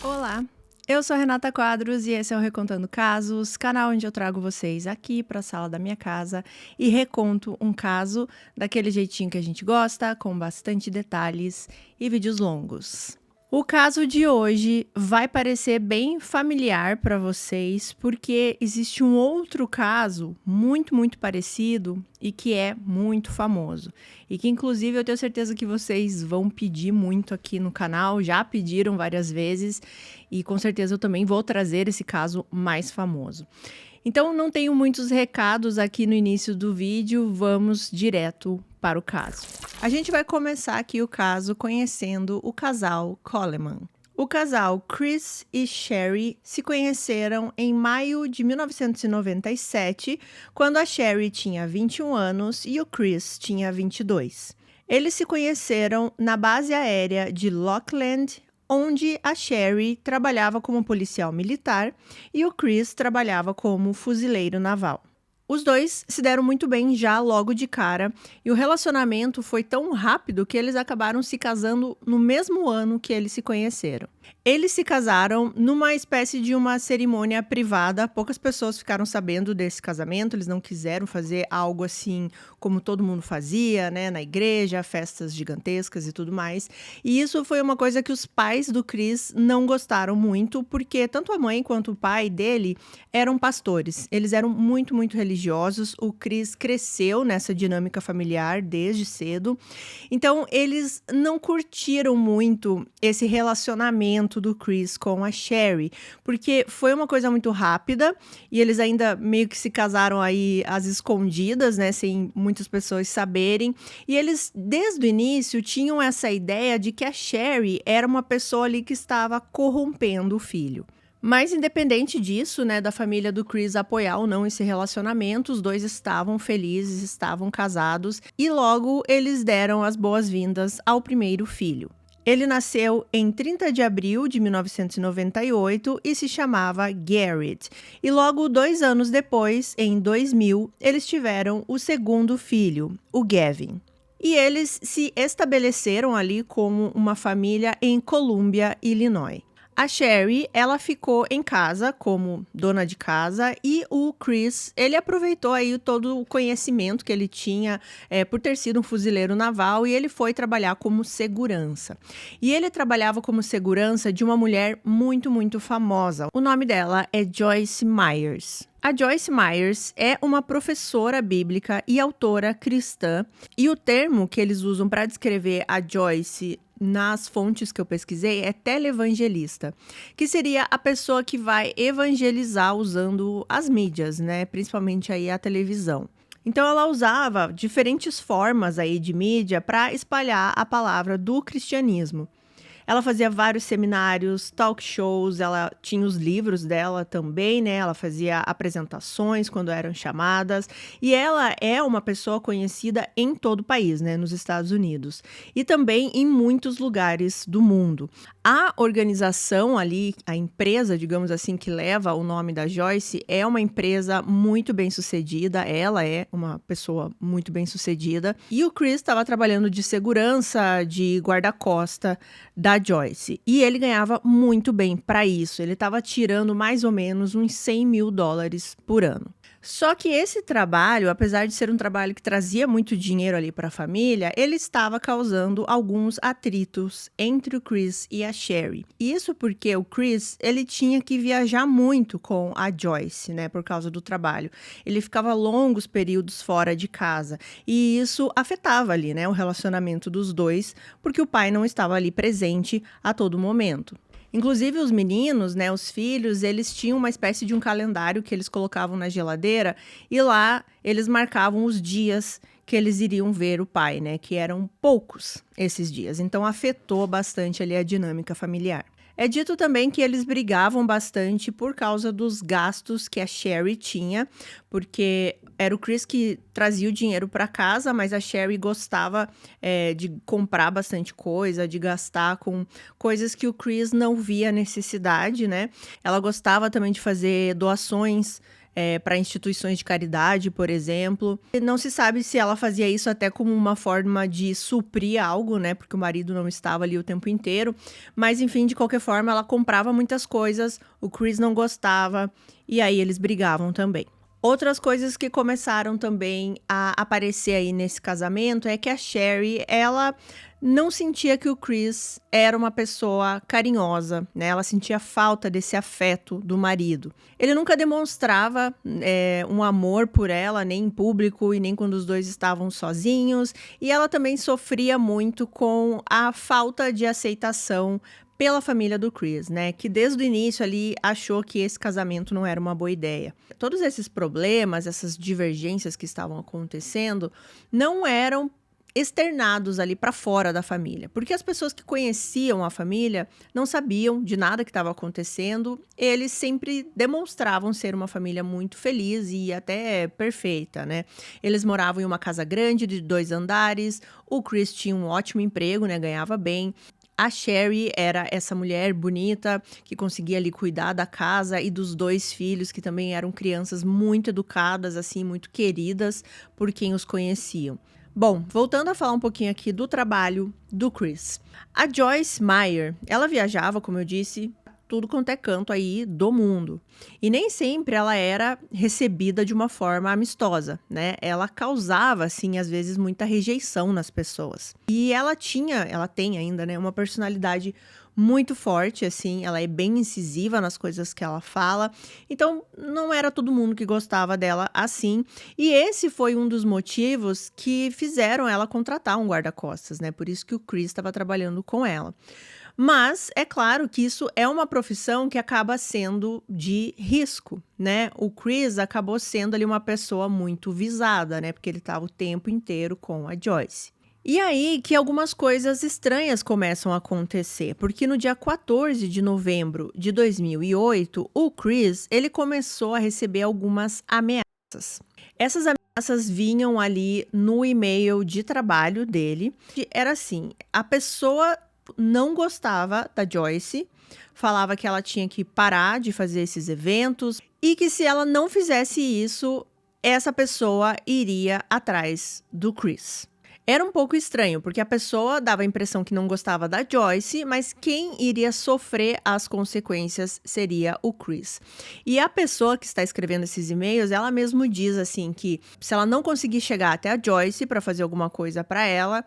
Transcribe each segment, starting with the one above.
Olá, eu sou a Renata Quadros e esse é o Recontando Casos, canal onde eu trago vocês aqui para a sala da minha casa e reconto um caso daquele jeitinho que a gente gosta, com bastante detalhes e vídeos longos. O caso de hoje vai parecer bem familiar para vocês, porque existe um outro caso muito parecido e que é muito famoso. E que, inclusive, eu tenho certeza que vocês vão pedir muito aqui no canal, já pediram várias vezes, e com certeza eu também vou trazer esse caso mais famoso. Então, não tenho muitos recados aqui no início do vídeo, vamos direto para o caso. A gente vai começar aqui o caso conhecendo o casal Coleman. O casal Chris e Sherry se conheceram em maio de 1997, quando a Sherry tinha 21 anos e o Chris tinha 22. Eles se conheceram na base aérea de Lockland, onde a Sherry trabalhava como policial militar e o Chris trabalhava como fuzileiro naval. Os dois se deram muito bem já logo de cara e o relacionamento foi tão rápido que eles acabaram se casando no mesmo ano que eles se conheceram. Eles se casaram numa espécie de uma cerimônia privada, poucas pessoas ficaram sabendo desse casamento, eles não quiseram fazer algo assim como todo mundo fazia, né, na igreja, festas gigantescas e tudo mais. E isso foi uma coisa que os pais do Chris não gostaram muito, porque tanto a mãe quanto o pai dele eram pastores, eles eram muito religiosos, o Chris cresceu nessa dinâmica familiar desde cedo, então eles não curtiram muito esse relacionamento do Chris com a Sherry, porque foi uma coisa muito rápida e eles ainda meio que se casaram aí às escondidas, né, sem muitas pessoas saberem, e eles desde o início tinham essa ideia de que a Sherry era uma pessoa ali que estava corrompendo o filho. Mas independente disso, né, da família do Chris apoiar ou não esse relacionamento, os dois estavam felizes, estavam casados e logo eles deram as boas-vindas ao primeiro filho. Ele nasceu em 30 de abril de 1998 e se chamava Garrett. E logo 2 anos depois, em 2000, eles tiveram o segundo filho, o Gavin. E eles se estabeleceram ali como uma família em Columbia, Illinois. A Sherry, ela ficou em casa como dona de casa e o Chris, ele aproveitou aí todo o conhecimento que ele tinha por ter sido um fuzileiro naval e ele foi trabalhar como segurança. E ele trabalhava como segurança de uma mulher muito famosa. O nome dela é Joyce Myers. A Joyce Myers é uma professora bíblica e autora cristã, e o termo que eles usam para descrever a Joyce nas fontes que eu pesquisei é televangelista, que seria a pessoa que vai evangelizar usando as mídias, né, principalmente aí a televisão. Então ela usava diferentes formas aí de mídia para espalhar a palavra do cristianismo. Ela fazia vários seminários, talk shows, ela tinha os livros dela também, né? Ela fazia apresentações quando eram chamadas. E ela é uma pessoa conhecida em todo o país, né? Nos Estados Unidos. E também em muitos lugares do mundo. A organização ali, a empresa, digamos assim, que leva o nome da Joyce, é uma empresa muito bem sucedida. Ela é uma pessoa muito bem sucedida. E o Chris estava trabalhando de segurança, de guarda-costa da Joyce. E ele ganhava muito bem para isso. Ele estava tirando mais ou menos uns $100 mil por ano. Só que esse trabalho, apesar de ser um trabalho que trazia muito dinheiro ali para a família, ele estava causando alguns atritos entre o Chris e a Sherry. Isso porque o Chris, ele tinha que viajar muito com a Joyce, né, por causa do trabalho. Ele ficava longos períodos fora de casa e isso afetava ali, né, o relacionamento dos dois, porque o pai não estava ali presente a todo momento. Inclusive os meninos, né, os filhos, eles tinham uma espécie de um calendário que eles colocavam na geladeira e lá eles marcavam os dias que eles iriam ver o pai, né, que eram poucos esses dias. Então afetou bastante ali a dinâmica familiar. É dito também que eles brigavam bastante por causa dos gastos que a Sherry tinha, porque era o Chris que trazia o dinheiro para casa, mas a Sherry gostava de comprar bastante coisa, de gastar com coisas que o Chris não via necessidade, né? Ela gostava também de fazer doações para instituições de caridade, por exemplo. E não se sabe se ela fazia isso até como uma forma de suprir algo, né? Porque o marido não estava ali o tempo inteiro. Mas, enfim, de qualquer forma, ela comprava muitas coisas, o Chris não gostava, e aí eles brigavam também. Outras coisas que começaram também a aparecer aí nesse casamento é que a Sherry, ela não sentia que o Chris era uma pessoa carinhosa, né? Ela sentia falta desse afeto do marido. Ele nunca demonstrava um amor por ela, nem em público e nem quando os dois estavam sozinhos. E ela também sofria muito com a falta de aceitação pela família do Chris, né? Que desde o início ali achou que esse casamento não era uma boa ideia. Todos esses problemas, essas divergências que estavam acontecendo, não eram externados ali para fora da família, porque as pessoas que conheciam a família não sabiam de nada que estava acontecendo. Eles sempre demonstravam ser uma família muito feliz e até perfeita, né? Eles moravam em uma casa grande de 2 andares, o Chris tinha um ótimo emprego, né? Ganhava bem. A Sherry era essa mulher bonita que conseguia ali cuidar da casa e dos 2 filhos, que também eram crianças muito educadas, assim, muito queridas por quem os conheciam. Bom, voltando a falar um pouquinho aqui do trabalho do Chris. A Joyce Meyer, ela viajava, como eu disse, tudo quanto é canto aí do mundo. E nem sempre ela era recebida de uma forma amistosa, né? Ela causava, assim, às vezes muita rejeição nas pessoas. E ela tem ainda, né, uma personalidade muito forte, assim, ela é bem incisiva nas coisas que ela fala. Então, não era todo mundo que gostava dela assim. E esse foi um dos motivos que fizeram ela contratar um guarda-costas, né? Por isso que o Chris estava trabalhando com ela. Mas é claro que isso é uma profissão que acaba sendo de risco, né? O Chris acabou sendo ali uma pessoa muito visada, né? Porque ele estava o tempo inteiro com a Joyce. E aí que algumas coisas estranhas começam a acontecer, porque no dia 14 de novembro de 2008, o Chris, ele começou a receber algumas ameaças. Essas ameaças vinham ali no e-mail de trabalho dele. Era assim, a pessoa não gostava da Joyce, falava que ela tinha que parar de fazer esses eventos e que se ela não fizesse isso, essa pessoa iria atrás do Chris. Era um pouco estranho, porque a pessoa dava a impressão que não gostava da Joyce, mas quem iria sofrer as consequências seria o Chris. E a pessoa que está escrevendo esses e-mails, ela mesmo diz assim que se ela não conseguir chegar até a Joyce para fazer alguma coisa para ela,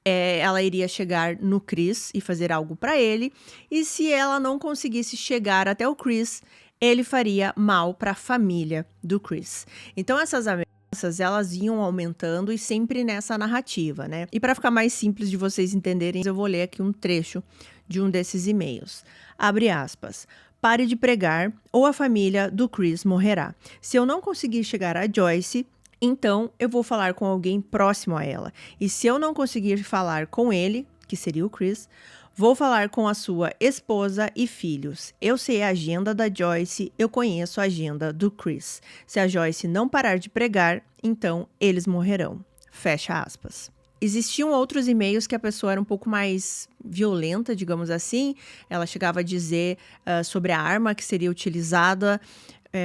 ela iria chegar no Chris e fazer algo para ele. E se ela não conseguisse chegar até o Chris, ele faria mal para a família do Chris. Então essas elas iam aumentando e sempre nessa narrativa, né? E para ficar mais simples de vocês entenderem, eu vou ler aqui um trecho de um desses e-mails. Abre aspas. Pare de pregar ou a família do Chris morrerá. Se eu não conseguir chegar a Joyce, então eu vou falar com alguém próximo a ela. E se eu não conseguir falar com ele, que seria o Chris, vou falar com a sua esposa e filhos. Eu sei a agenda da Joyce, eu conheço a agenda do Chris. Se a Joyce não parar de pregar, então eles morrerão. Fecha aspas. Existiam outros e-mails que a pessoa era um pouco mais violenta, digamos assim. Ela chegava a dizer sobre a arma que seria utilizada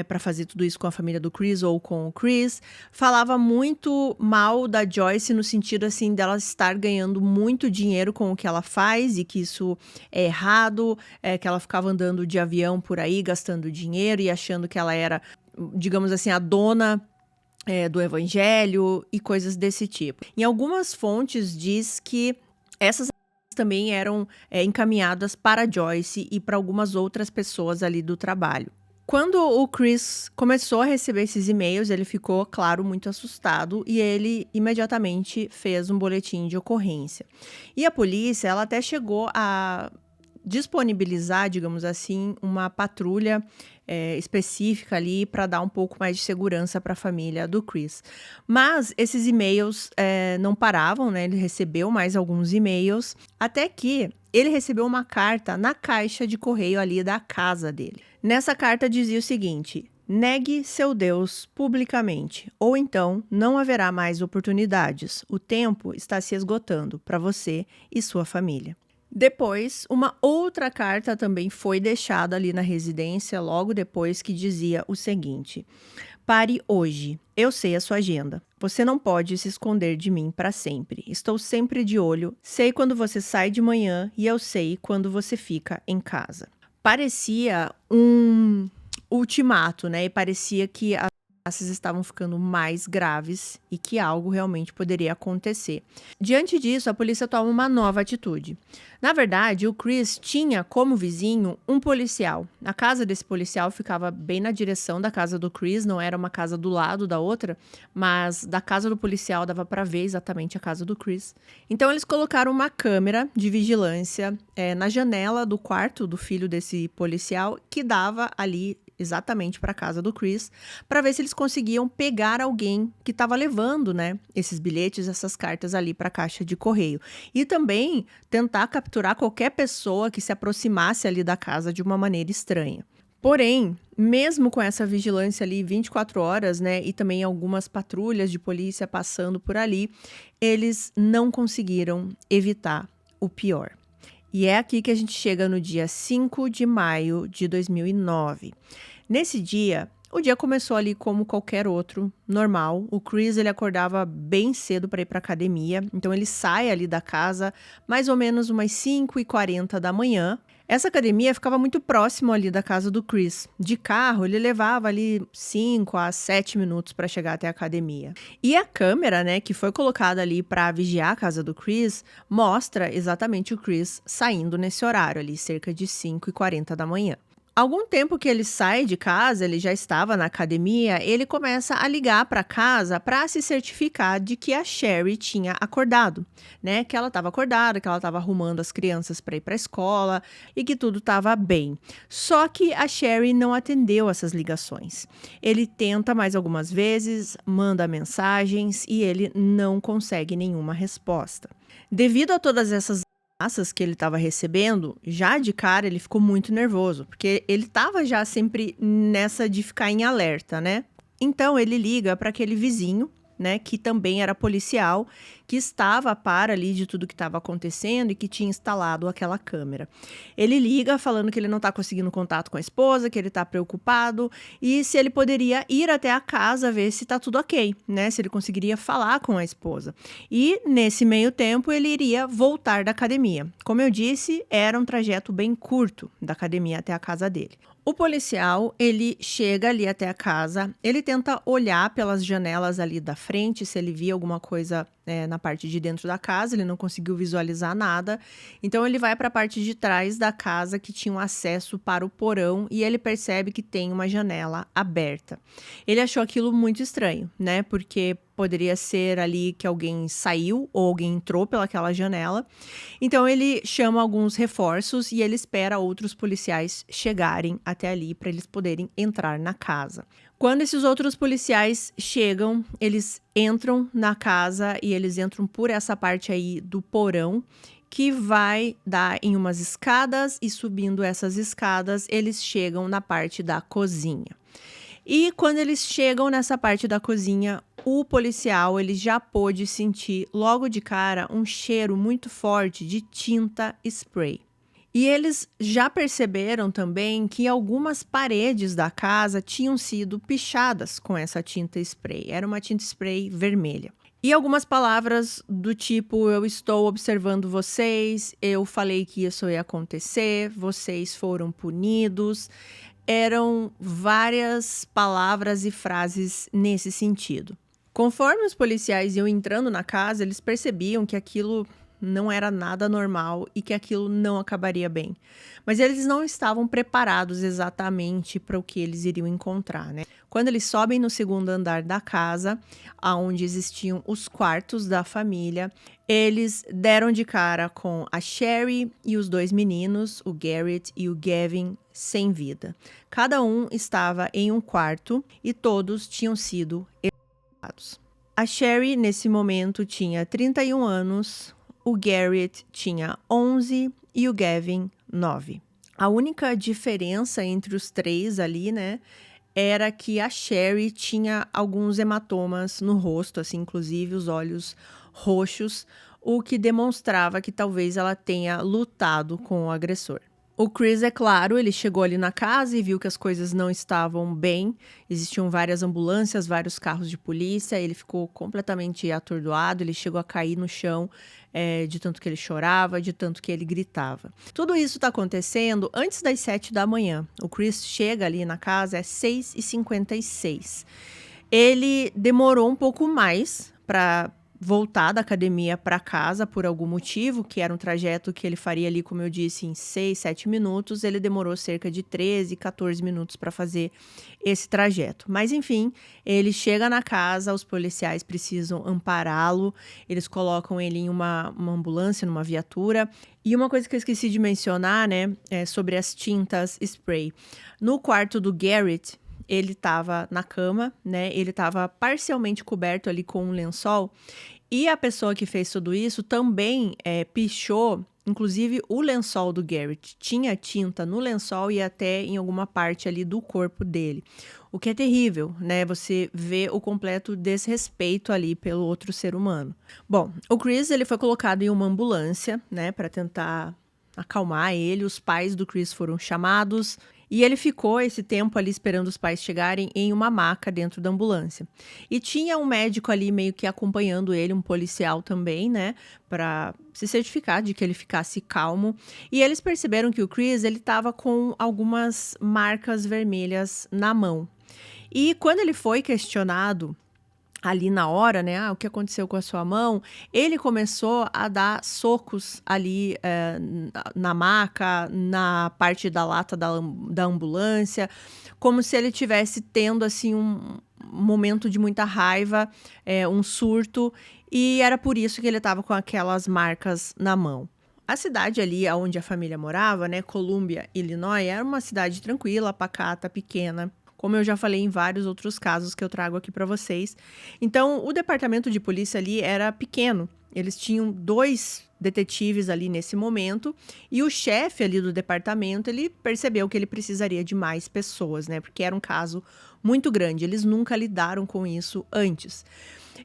para fazer tudo isso com a família do Chris ou com o Chris. Falava muito mal da Joyce no sentido assim dela estar ganhando muito dinheiro com o que ela faz e que isso é errado, que ela ficava andando de avião por aí gastando dinheiro e achando que ela era, digamos assim, a dona do evangelho e coisas desse tipo. Em algumas fontes diz que essas também eram encaminhadas para Joyce e para algumas outras pessoas ali do trabalho. Quando o Chris começou a receber esses e-mails, ele ficou, claro, muito assustado e ele imediatamente fez um boletim de ocorrência. E a polícia, ela até chegou a disponibilizar, digamos assim, uma patrulha específica ali para dar um pouco mais de segurança para a família do Chris. Mas esses e-mails não paravam, né? Ele recebeu mais alguns e-mails, até que ele recebeu uma carta na caixa de correio ali da casa dele. Nessa carta dizia o seguinte: negue seu Deus publicamente, ou então não haverá mais oportunidades. O tempo está se esgotando para você e sua família. Depois, uma outra carta também foi deixada ali na residência, logo depois, que dizia o seguinte: pare hoje. Eu sei a sua agenda. Você não pode se esconder de mim para sempre. Estou sempre de olho. Sei quando você sai de manhã e eu sei quando você fica em casa. Parecia um ultimato, né? E parecia que as ameaças estavam ficando mais graves e que algo realmente poderia acontecer. Diante disso, a polícia toma uma nova atitude. Na verdade, o Chris tinha como vizinho um policial. A casa desse policial ficava bem na direção da casa do Chris, não era uma casa do lado da outra, mas da casa do policial dava para ver exatamente a casa do Chris. Então eles colocaram uma câmera de vigilância na janela do quarto do filho desse policial, que dava ali exatamente para a casa do Chris, para ver se eles conseguiam pegar alguém que estava levando, né, esses bilhetes, essas cartas ali para a caixa de correio. E também tentar capturar qualquer pessoa que se aproximasse ali da casa de uma maneira estranha. Porém, mesmo com essa vigilância ali 24 horas, né, e também algumas patrulhas de polícia passando por ali, eles não conseguiram evitar o pior. E é aqui que a gente chega no dia 5 de maio de 2009. Nesse dia, o dia começou ali como qualquer outro, normal. O Chris, ele acordava bem cedo para ir para academia, então ele sai ali da casa mais ou menos umas 5h40 da manhã. Essa academia ficava muito próximo ali da casa do Chris. De carro, ele levava ali 5 a 7 minutos para chegar até a academia. E a câmera, né, que foi colocada ali para vigiar a casa do Chris, mostra exatamente o Chris saindo nesse horário ali, cerca de 5h40 da manhã. Algum tempo que ele sai de casa, ele já estava na academia, ele começa a ligar para casa para se certificar de que a Sherry tinha acordado, né? Que ela estava acordada, que ela estava arrumando as crianças para ir para a escola e que tudo estava bem. Só que a Sherry não atendeu essas ligações. Ele tenta mais algumas vezes, manda mensagens e ele não consegue nenhuma resposta. Devido a todas essas ameaças que ele estava recebendo, já de cara ele ficou muito nervoso, porque ele estava já sempre nessa de ficar em alerta, né? Então ele liga para aquele vizinho, né, que também era policial, que estava a par ali de tudo que estava acontecendo e que tinha instalado aquela câmera. Ele liga falando que ele não está conseguindo contato com a esposa, que ele está preocupado e se ele poderia ir até a casa ver se está tudo ok, né, se ele conseguiria falar com a esposa. E nesse meio tempo ele iria voltar da academia. Como eu disse, era um trajeto bem curto da academia até a casa dele. O policial, ele chega ali até a casa, ele tenta olhar pelas janelas ali da frente, se ele via alguma coisa na parte de dentro da casa, ele não conseguiu visualizar nada. Então ele vai para a parte de trás da casa que tinha um acesso para o porão e ele percebe que tem uma janela aberta. Ele achou aquilo muito estranho, né? Porque poderia ser ali que alguém saiu ou alguém entrou pelaquela janela. Então ele chama alguns reforços e ele espera outros policiais chegarem até ali para eles poderem entrar na casa. Quando esses outros policiais chegam, eles entram na casa e eles entram por essa parte aí do porão, que vai dar em umas escadas e subindo essas escadas, eles chegam na parte da cozinha. E quando eles chegam nessa parte da cozinha, o policial ele já pôde sentir logo de cara um cheiro muito forte de tinta spray. E eles já perceberam também que algumas paredes da casa tinham sido pichadas com essa tinta spray. Era uma tinta spray vermelha. E algumas palavras do tipo: eu estou observando vocês, eu falei que isso ia acontecer, vocês foram punidos. Eram várias palavras e frases nesse sentido. Conforme os policiais iam entrando na casa, eles percebiam que aquilo não era nada normal e que aquilo não acabaria bem. Mas eles não estavam preparados exatamente para o que eles iriam encontrar, né? Quando eles sobem no segundo andar da casa, onde existiam os quartos da família, eles deram de cara com a Sherry e os dois meninos, o Garrett e o Gavin, sem vida. Cada um estava em um quarto e todos tinham sido executados. A Sherry, nesse momento, tinha 31 anos, o Garrett tinha 11 e o Gavin 9. A única diferença entre os três ali, né, era que a Sherry tinha alguns hematomas no rosto, assim, inclusive os olhos roxos. o que demonstrava que talvez ela tenha lutado com o agressor. O Chris, é claro, ele chegou ali na casa e viu que as coisas não estavam bem. Existiam várias ambulâncias, vários carros de polícia. Ele ficou completamente atordoado, ele chegou a cair no chão de tanto que ele chorava, de tanto que ele gritava. Tudo isso está acontecendo antes das 7 da manhã. O Chris chega ali na casa, é 6h56. Ele demorou um pouco mais para voltar da academia para casa por algum motivo, que era um trajeto que ele faria ali, como eu disse, em 6, 7 minutos. Ele demorou cerca de 13, 14 minutos para fazer esse trajeto. Mas, enfim, ele chega na casa, os policiais precisam ampará-lo, eles colocam ele em uma ambulância, numa viatura. E uma coisa que eu esqueci de mencionar, né, é sobre as tintas spray. No quarto do Garrett, ele estava na cama, né? Ele estava parcialmente coberto ali com um lençol. E a pessoa que fez tudo isso também pichou, inclusive o lençol do Garrett. Tinha tinta no lençol e até em alguma parte ali do corpo dele. O que é terrível, né? Você vê o completo desrespeito ali pelo outro ser humano. Bom, o Chris, ele foi colocado em uma ambulância, né? Para tentar acalmar ele. Os pais do Chris foram chamados. E ele ficou esse tempo ali esperando os pais chegarem em uma maca dentro da ambulância. E tinha um médico ali meio que acompanhando ele, um policial também, né? Para se certificar de que ele ficasse calmo. E eles perceberam que o Chris, ele estava com algumas marcas vermelhas na mão. E quando ele foi questionado ali na hora, né, o que aconteceu com a sua mão, ele começou a dar socos ali na maca, na parte da lata da ambulância, como se ele tivesse tendo, assim, um momento de muita raiva, um surto, e era por isso que ele estava com aquelas marcas na mão. A cidade ali onde a família morava, né, Columbia, Illinois, era uma cidade tranquila, pacata, pequena, como eu já falei em vários outros casos que eu trago aqui para vocês. Então, o departamento de polícia ali era pequeno. Eles tinham 2 detetives ali nesse momento. E o chefe ali do departamento, ele percebeu que ele precisaria de mais pessoas, né? Porque era um caso muito grande. Eles nunca lidaram com isso antes.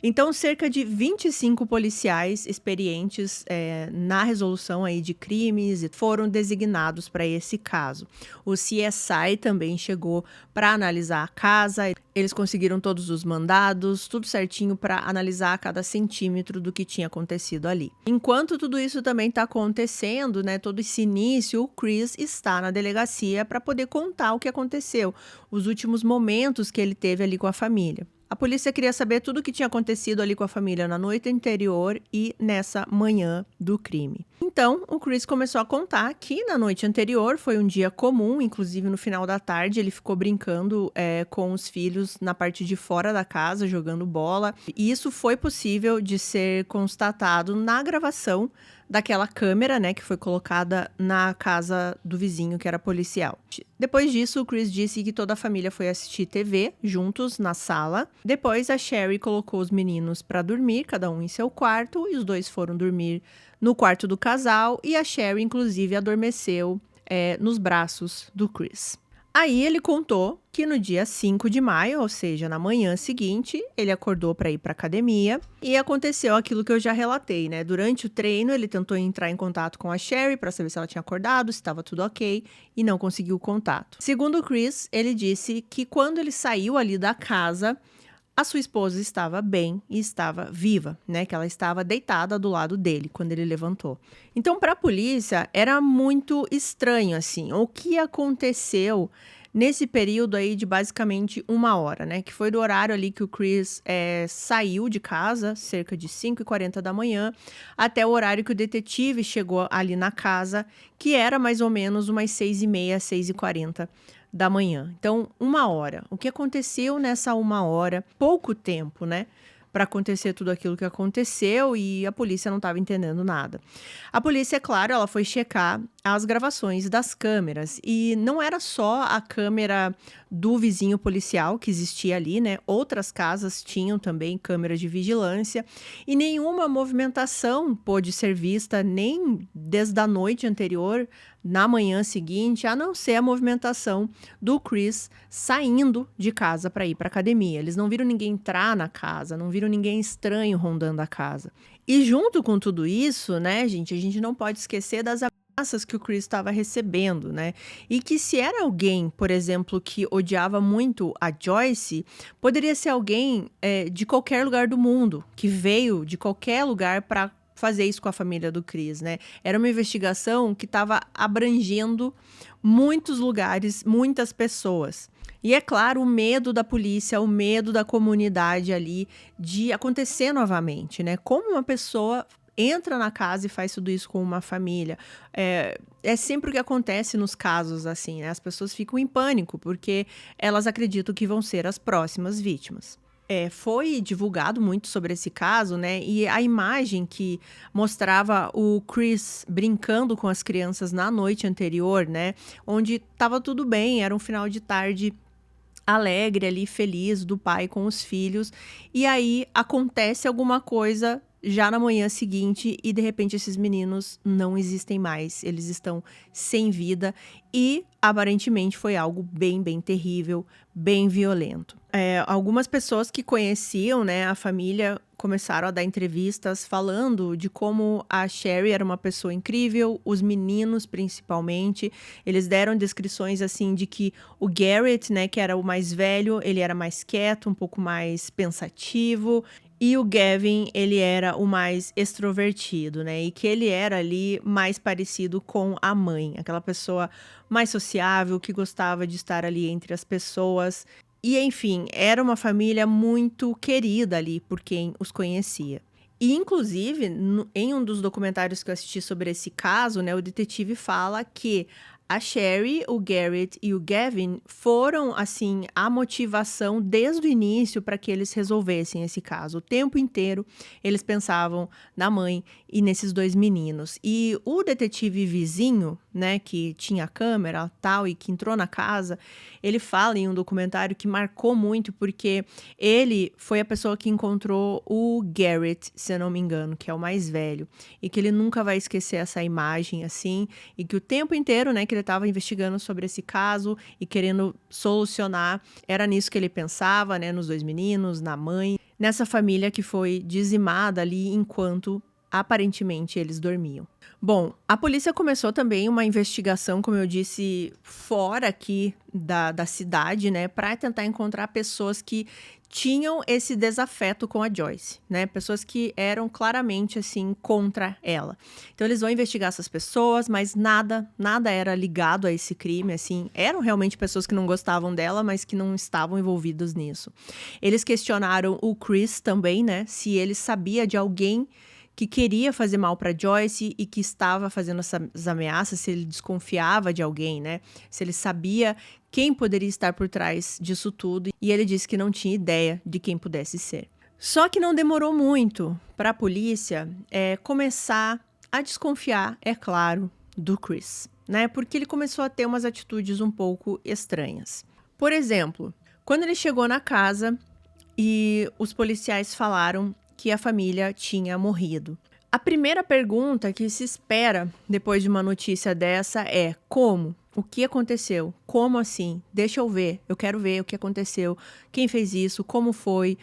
Então, cerca de 25 policiais experientes na resolução aí de crimes foram designados para esse caso. O CSI também chegou para analisar a casa. Eles conseguiram todos os mandados, tudo certinho para analisar cada centímetro do que tinha acontecido ali. Enquanto tudo isso também está acontecendo, né, todo esse início, o Chris está na delegacia para poder contar o que aconteceu, os últimos momentos que ele teve ali com a família. A polícia queria saber tudo o que tinha acontecido ali com a família na noite anterior e nessa manhã do crime. Então, o Chris começou a contar que na noite anterior foi um dia comum, inclusive no final da tarde ele ficou brincando com os filhos na parte de fora da casa, jogando bola. E isso foi possível de ser constatado na gravação daquela câmera, né, que foi colocada na casa do vizinho, que era policial. Depois disso, o Chris disse que toda a família foi assistir TV juntos na sala. Depois, a Sherry colocou os meninos para dormir, cada um em seu quarto, e os dois foram dormir no quarto do casal, e a Sherry, inclusive, adormeceu nos braços do Chris. Aí ele contou que no dia 5 de maio, ou seja, na manhã seguinte, ele acordou para ir para academia e aconteceu aquilo que eu já relatei, né? Durante o treino, ele tentou entrar em contato com a Sherry para saber se ela tinha acordado, se estava tudo ok, e não conseguiu contato. Segundo o Chris, ele disse que quando ele saiu ali da casa, a sua esposa estava bem e estava viva, né? Que ela estava deitada do lado dele quando ele levantou. Então, para a polícia, era muito estranho, assim, o que aconteceu nesse período aí de basicamente 1 hora, né? Que foi do horário ali que o Chris saiu de casa, cerca de 5h40 da manhã, até o horário que o detetive chegou ali na casa, que era mais ou menos umas 6h30, 6h40 da manhã. Então, 1 hora. O que aconteceu nessa 1 hora? Pouco tempo, né? Para acontecer tudo aquilo que aconteceu e a polícia não estava entendendo nada. A polícia, é claro, ela foi checar as gravações das câmeras e não era só a câmera do vizinho policial que existia ali, né? Outras casas tinham também câmeras de vigilância e nenhuma movimentação pôde ser vista nem desde a noite anterior, na manhã seguinte, a não ser a movimentação do Chris saindo de casa para ir para academia. Eles não viram ninguém entrar na casa, não viram ninguém estranho rondando a casa. E junto com tudo isso, né, gente, a gente não pode esquecer das ameaças que o Chris estava recebendo, né? E que se era alguém, por exemplo, que odiava muito a Joyce, poderia ser alguém de qualquer lugar do mundo, que veio de qualquer lugar para fazer isso com a família do Chris, né? Era uma investigação que estava abrangendo muitos lugares, muitas pessoas. E é claro, o medo da polícia, o medo da comunidade ali de acontecer novamente, né? Como uma pessoa entra na casa e faz tudo isso com uma família. É sempre o que acontece nos casos assim, né? As pessoas ficam em pânico porque elas acreditam que vão ser as próximas vítimas. Foi divulgado muito sobre esse caso, né? E a imagem que mostrava o Chris brincando com as crianças na noite anterior, né? Onde estava tudo bem, era um final de tarde alegre ali, feliz do pai com os filhos. E aí acontece alguma coisa já na manhã seguinte e de repente esses meninos não existem mais, eles estão sem vida e aparentemente foi algo bem, bem terrível, bem violento. Algumas pessoas que conheciam, né, a família começaram a dar entrevistas falando de como a Sherry era uma pessoa incrível, os meninos principalmente, eles deram descrições assim de que o Garrett, né, que era o mais velho, ele era mais quieto, um pouco mais pensativo. E o Gavin, ele era o mais extrovertido, né? E que ele era ali mais parecido com a mãe. Aquela pessoa mais sociável, que gostava de estar ali entre as pessoas. E, enfim, era uma família muito querida ali por quem os conhecia. E, inclusive, em um dos documentários que eu assisti sobre esse caso, né? O detetive fala que a Sherry, o Garrett e o Gavin foram, assim, a motivação desde o início para que eles resolvessem esse caso. O tempo inteiro eles pensavam na mãe e nesses dois meninos. E o detetive vizinho, né, que tinha câmera tal e que entrou na casa, ele fala em um documentário que marcou muito porque ele foi a pessoa que encontrou o Garrett, se eu não me engano, que é o mais velho. E que ele nunca vai esquecer essa imagem, assim, e que o tempo inteiro, né, que ele estava investigando sobre esse caso e querendo solucionar, era nisso que ele pensava, né, nos dois meninos, na mãe, nessa família que foi dizimada ali enquanto aparentemente eles dormiam. Bom, a polícia começou também uma investigação, como eu disse, fora aqui da cidade, né, para tentar encontrar pessoas que tinham esse desafeto com a Joyce, né, pessoas que eram claramente, assim, contra ela. Então, eles vão investigar essas pessoas, mas nada era ligado a esse crime, assim, eram realmente pessoas que não gostavam dela, mas que não estavam envolvidos nisso. Eles questionaram o Chris também, né, se ele sabia de alguém que queria fazer mal para Joyce e que estava fazendo essas ameaças, se ele desconfiava de alguém, né? Se ele sabia quem poderia estar por trás disso tudo. E ele disse que não tinha ideia de quem pudesse ser. Só que não demorou muito para a polícia começar a desconfiar, é claro, do Chris, né? Porque ele começou a ter umas atitudes um pouco estranhas. Por exemplo, quando ele chegou na casa e os policiais falaram que a família tinha morrido. A primeira pergunta que se espera depois de uma notícia dessa é: como? O que aconteceu? Como assim? Deixa eu ver, eu quero ver o que aconteceu, quem fez isso, como foi.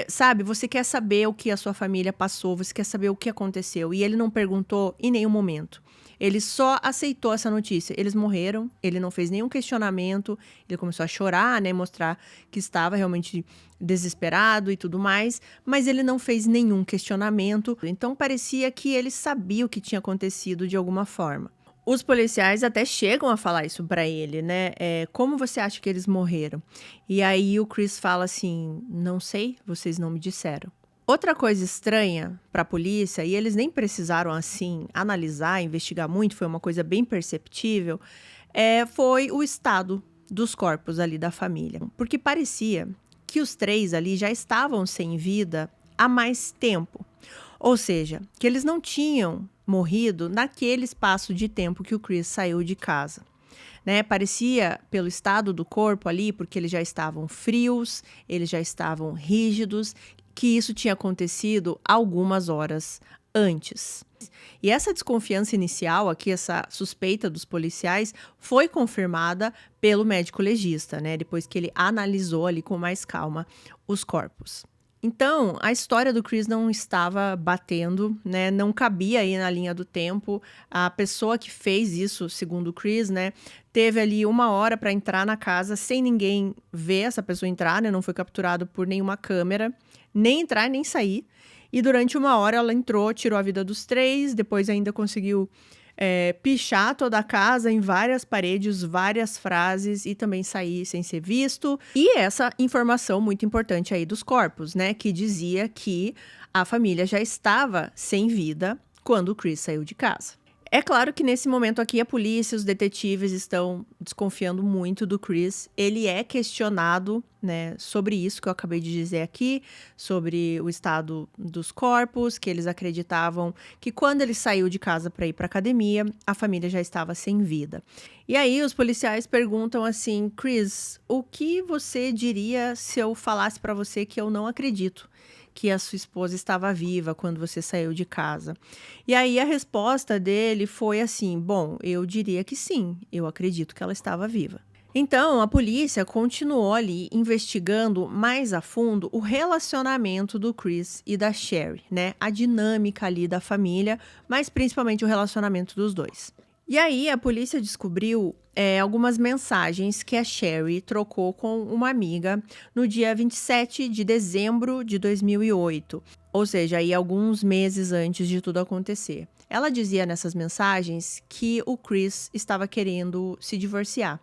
Sabe, você quer saber o que a sua família passou, você quer saber o que aconteceu. E ele não perguntou em nenhum momento. Ele só aceitou essa notícia. Eles morreram, ele não fez nenhum questionamento, ele começou a chorar, né, mostrar que estava realmente desesperado e tudo mais, mas ele não fez nenhum questionamento. Então parecia que ele sabia o que tinha acontecido de alguma forma. Os policiais até chegam a falar isso pra ele, né? Como você acha que eles morreram? E aí o Chris fala assim: não sei, vocês não me disseram. Outra coisa estranha para a polícia, e eles nem precisaram, assim, analisar, investigar muito, foi uma coisa bem perceptível, foi o estado dos corpos ali da família. Porque parecia que os três ali já estavam sem vida há mais tempo. Ou seja, que eles não tinham morrido naquele espaço de tempo que o Chris saiu de casa. Né, parecia, pelo estado do corpo ali, porque eles já estavam frios, eles já estavam rígidos, que isso tinha acontecido algumas horas antes. E essa desconfiança inicial aqui, essa suspeita dos policiais, foi confirmada pelo médico legista, né? Depois que ele analisou ali com mais calma os corpos. Então, a história do Chris não estava batendo, né? Não cabia aí na linha do tempo. A pessoa que fez isso, segundo o Chris, né? Teve ali 1 hora para entrar na casa sem ninguém ver essa pessoa entrar, né? Não foi capturado por nenhuma câmera, nem entrar nem sair. E durante 1 hora ela entrou, tirou a vida dos 3, depois ainda conseguiu pichar toda a casa em várias paredes, várias frases e também sair sem ser visto. E essa informação muito importante aí dos corpos, né? Que dizia que a família já estava sem vida quando o Chris saiu de casa. É claro que nesse momento aqui a polícia, os detetives estão desconfiando muito do Chris. Ele é questionado, né, sobre isso que eu acabei de dizer aqui, sobre o estado dos corpos, que eles acreditavam que quando ele saiu de casa para ir para academia, a família já estava sem vida. E aí os policiais perguntam assim: Chris, o que você diria se eu falasse para você que eu não acredito que a sua esposa estava viva quando você saiu de casa? E aí a resposta dele foi assim: bom, eu diria que sim, eu acredito que ela estava viva. Então, a polícia continuou ali investigando mais a fundo o relacionamento do Chris e da Sherry, né? A dinâmica ali da família, mas principalmente o relacionamento dos dois. E aí a polícia descobriu algumas mensagens que a Sherry trocou com uma amiga no dia 27 de dezembro de 2008, ou seja, aí alguns meses antes de tudo acontecer. Ela dizia nessas mensagens que o Chris estava querendo se divorciar,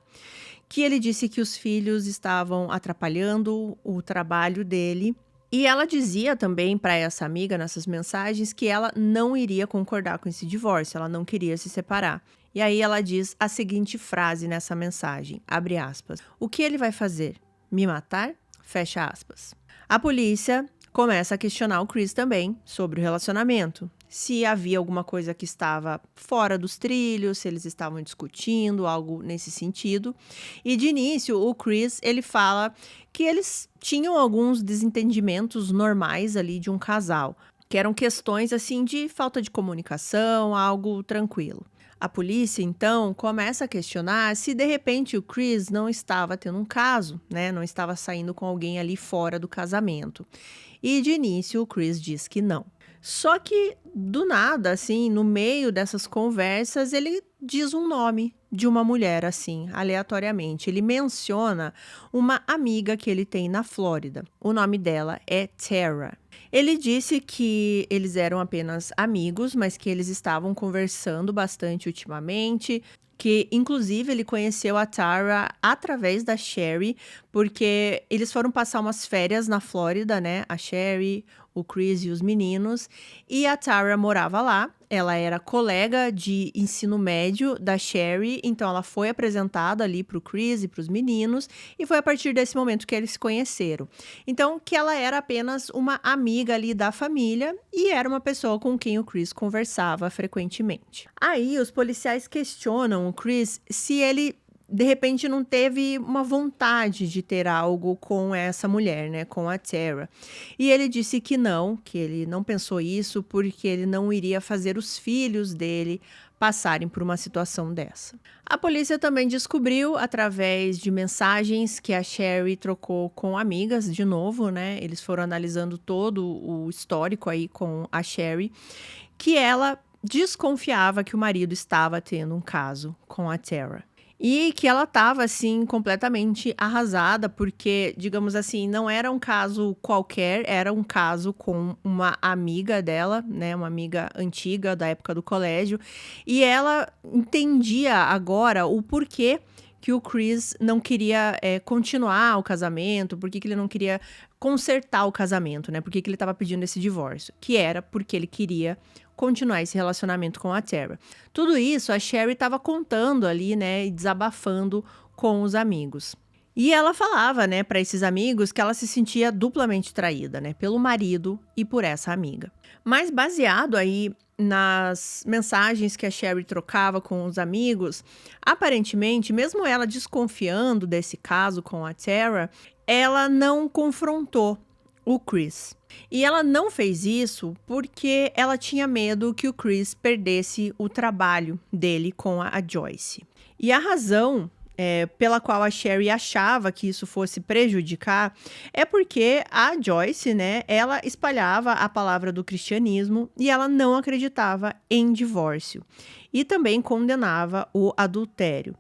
que ele disse que os filhos estavam atrapalhando o trabalho dele. E ela dizia também para essa amiga nessas mensagens que ela não iria concordar com esse divórcio, ela não queria se separar. E aí ela diz a seguinte frase nessa mensagem, abre aspas: o que ele vai fazer? Me matar? Fecha aspas. A polícia começa a questionar o Chris também sobre o relacionamento. Se havia alguma coisa que estava fora dos trilhos, se eles estavam discutindo, algo nesse sentido. E de início, o Chris, ele fala que eles tinham alguns desentendimentos normais ali de um casal, que eram questões assim de falta de comunicação, algo tranquilo. A polícia, então, começa a questionar se de repente o Chris não estava tendo um caso, né? Não estava saindo com alguém ali fora do casamento. E de início o Chris diz que não. Só que, do nada, assim, no meio dessas conversas, ele diz um nome de uma mulher, assim, aleatoriamente. Ele menciona uma amiga que ele tem na Flórida. O nome dela é Tara. Ele disse que eles eram apenas amigos, mas que eles estavam conversando bastante ultimamente, que inclusive ele conheceu a Tara através da Sherry, porque eles foram passar umas férias na Flórida, né? A Sherry, o Chris e os meninos, e a Tara morava lá. Ela era colega de ensino médio da Sherry, então ela foi apresentada ali para o Chris e para os meninos, e foi a partir desse momento que eles se conheceram. Então, que ela era apenas uma amiga ali da família e era uma pessoa com quem o Chris conversava frequentemente. Aí, os policiais questionam o Chris se ele de repente não teve uma vontade de ter algo com essa mulher, né, com a Tara. E ele disse que ele não pensou isso porque ele não iria fazer os filhos dele passarem por uma situação dessa. A polícia também descobriu, através de mensagens que a Sherry trocou com amigas, de novo, né, eles foram analisando todo o histórico aí com a Sherry, que ela desconfiava que o marido estava tendo um caso com a Tara. E que ela estava, assim, completamente arrasada, porque, digamos assim, não era um caso qualquer, era um caso com uma amiga dela, né, uma amiga antiga da época do colégio, e ela entendia agora o porquê que o Chris não queria continuar o casamento, por que ele não queria consertar o casamento, né, por que ele estava pedindo esse divórcio, que era porque ele queria continuar esse relacionamento com a Tara. Tudo isso a Sherry estava contando ali, né, e desabafando com os amigos. E ela falava, né, para esses amigos que ela se sentia duplamente traída, né, pelo marido e por essa amiga. Mas baseado aí nas mensagens que a Sherry trocava com os amigos, aparentemente, mesmo ela desconfiando desse caso com a Tara, ela não confrontou o Chris. E ela não fez isso porque ela tinha medo que o Chris perdesse o trabalho dele com a Joyce. E a razão pela qual a Sherry achava que isso fosse prejudicar é porque a Joyce, né, ela espalhava a palavra do cristianismo e ela não acreditava em divórcio. E também condenava o adultério.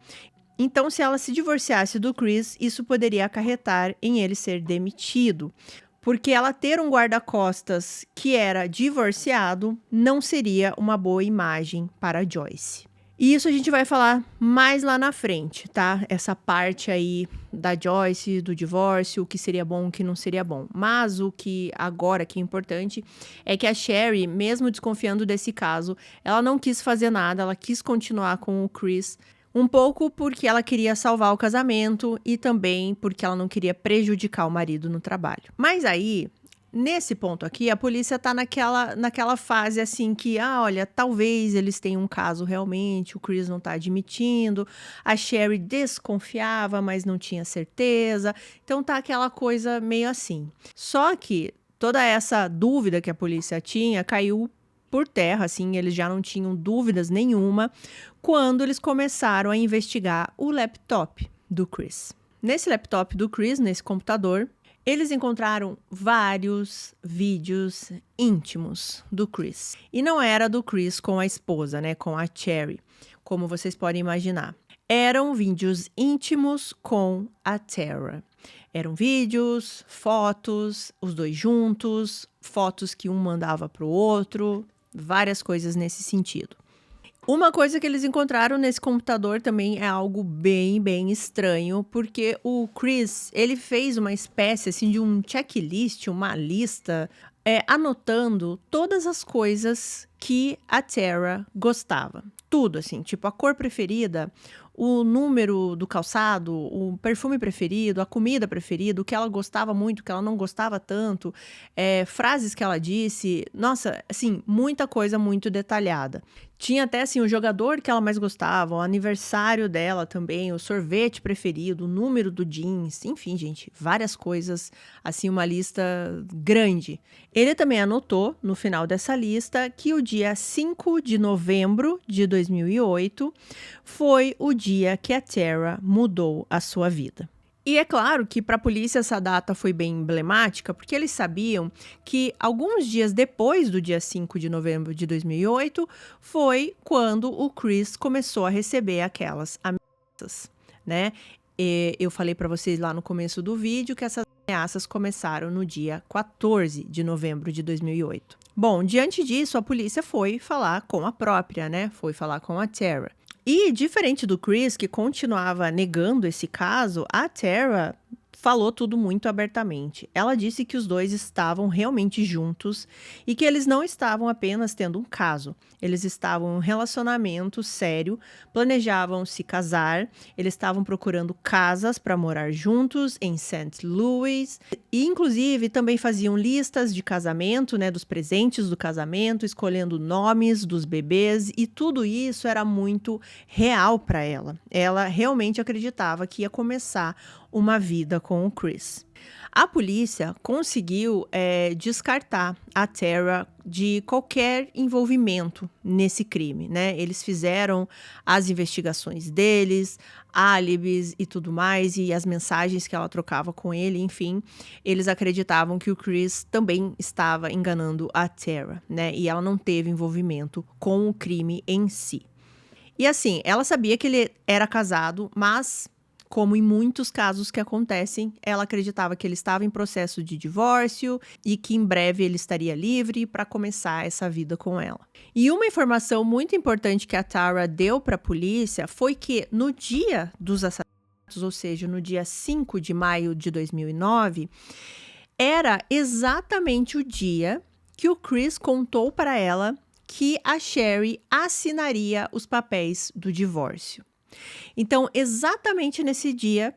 Então, se ela se divorciasse do Chris, isso poderia acarretar em ele ser demitido. Porque ela ter um guarda-costas que era divorciado não seria uma boa imagem para a Joyce. E isso a gente vai falar mais lá na frente, tá? Essa parte aí da Joyce, do divórcio, o que seria bom, o que não seria bom. Mas o que agora que é importante é que a Sherry, mesmo desconfiando desse caso, ela não quis fazer nada, ela quis continuar com o Chris. Um pouco porque ela queria salvar o casamento e também porque ela não queria prejudicar o marido no trabalho. Mas aí, nesse ponto aqui, a polícia tá naquela fase assim que, olha, talvez eles tenham um caso realmente, o Chris não tá admitindo, a Sherry desconfiava, mas não tinha certeza. Então tá aquela coisa meio assim. Só que toda essa dúvida que a polícia tinha caiu por terra, assim, eles já não tinham dúvidas nenhuma quando eles começaram a investigar o laptop do Chris. Nesse laptop do Chris, nesse computador, eles encontraram vários vídeos íntimos do Chris. E não era do Chris com a esposa, né, com a Sherry, como vocês podem imaginar. Eram vídeos íntimos com a Tara. Eram vídeos, fotos, os dois juntos, fotos que um mandava para o outro, várias coisas nesse sentido. Uma coisa que eles encontraram nesse computador também é algo bem, bem estranho, porque o Chris, ele fez uma espécie assim de um checklist, uma lista, anotando todas as coisas que a Tara gostava. Tudo, assim, tipo a cor preferida, o número do calçado, o perfume preferido, a comida preferida, o que ela gostava muito, o que ela não gostava tanto, frases que ela disse. Nossa, assim, muita coisa muito detalhada. Tinha até, assim, o jogador que ela mais gostava, o aniversário dela também, o sorvete preferido, o número do jeans, enfim, gente, várias coisas, assim, uma lista grande. Ele também anotou, no final dessa lista, que o dia 5 de novembro de 2008 foi o dia que a Tara mudou a sua vida. E é claro que para a polícia essa data foi bem emblemática, porque eles sabiam que alguns dias depois do dia 5 de novembro de 2008 foi quando o Chris começou a receber aquelas ameaças, né? E eu falei para vocês lá no começo do vídeo que essas ameaças começaram no dia 14 de novembro de 2008. Bom, diante disso, a polícia foi falar com a própria, né? Foi falar com a Tara. E, diferente do Chris, que continuava negando esse caso, a Tara falou tudo muito abertamente. Ela disse que os dois estavam realmente juntos e que eles não estavam apenas tendo um caso. Eles estavam em um relacionamento sério, planejavam se casar, eles estavam procurando casas para morar juntos em St. Louis e, inclusive, também faziam listas de casamento, né, dos presentes do casamento, escolhendo nomes dos bebês e tudo isso era muito real para ela. Ela realmente acreditava que ia começar uma vida com o Chris. A polícia conseguiu descartar a Tara de qualquer envolvimento nesse crime, né? Eles fizeram as investigações deles, álibis e tudo mais, e as mensagens que ela trocava com ele, enfim, eles acreditavam que o Chris também estava enganando a Tara, né? E ela não teve envolvimento com o crime em si. E assim, ela sabia que ele era casado, mas como em muitos casos que acontecem, ela acreditava que ele estava em processo de divórcio e que em breve ele estaria livre para começar essa vida com ela. E uma informação muito importante que a Tara deu para a polícia foi que no dia dos assassinatos, ou seja, no dia 5 de maio de 2009, era exatamente o dia que o Chris contou para ela que a Sherry assinaria os papéis do divórcio. Então, exatamente nesse dia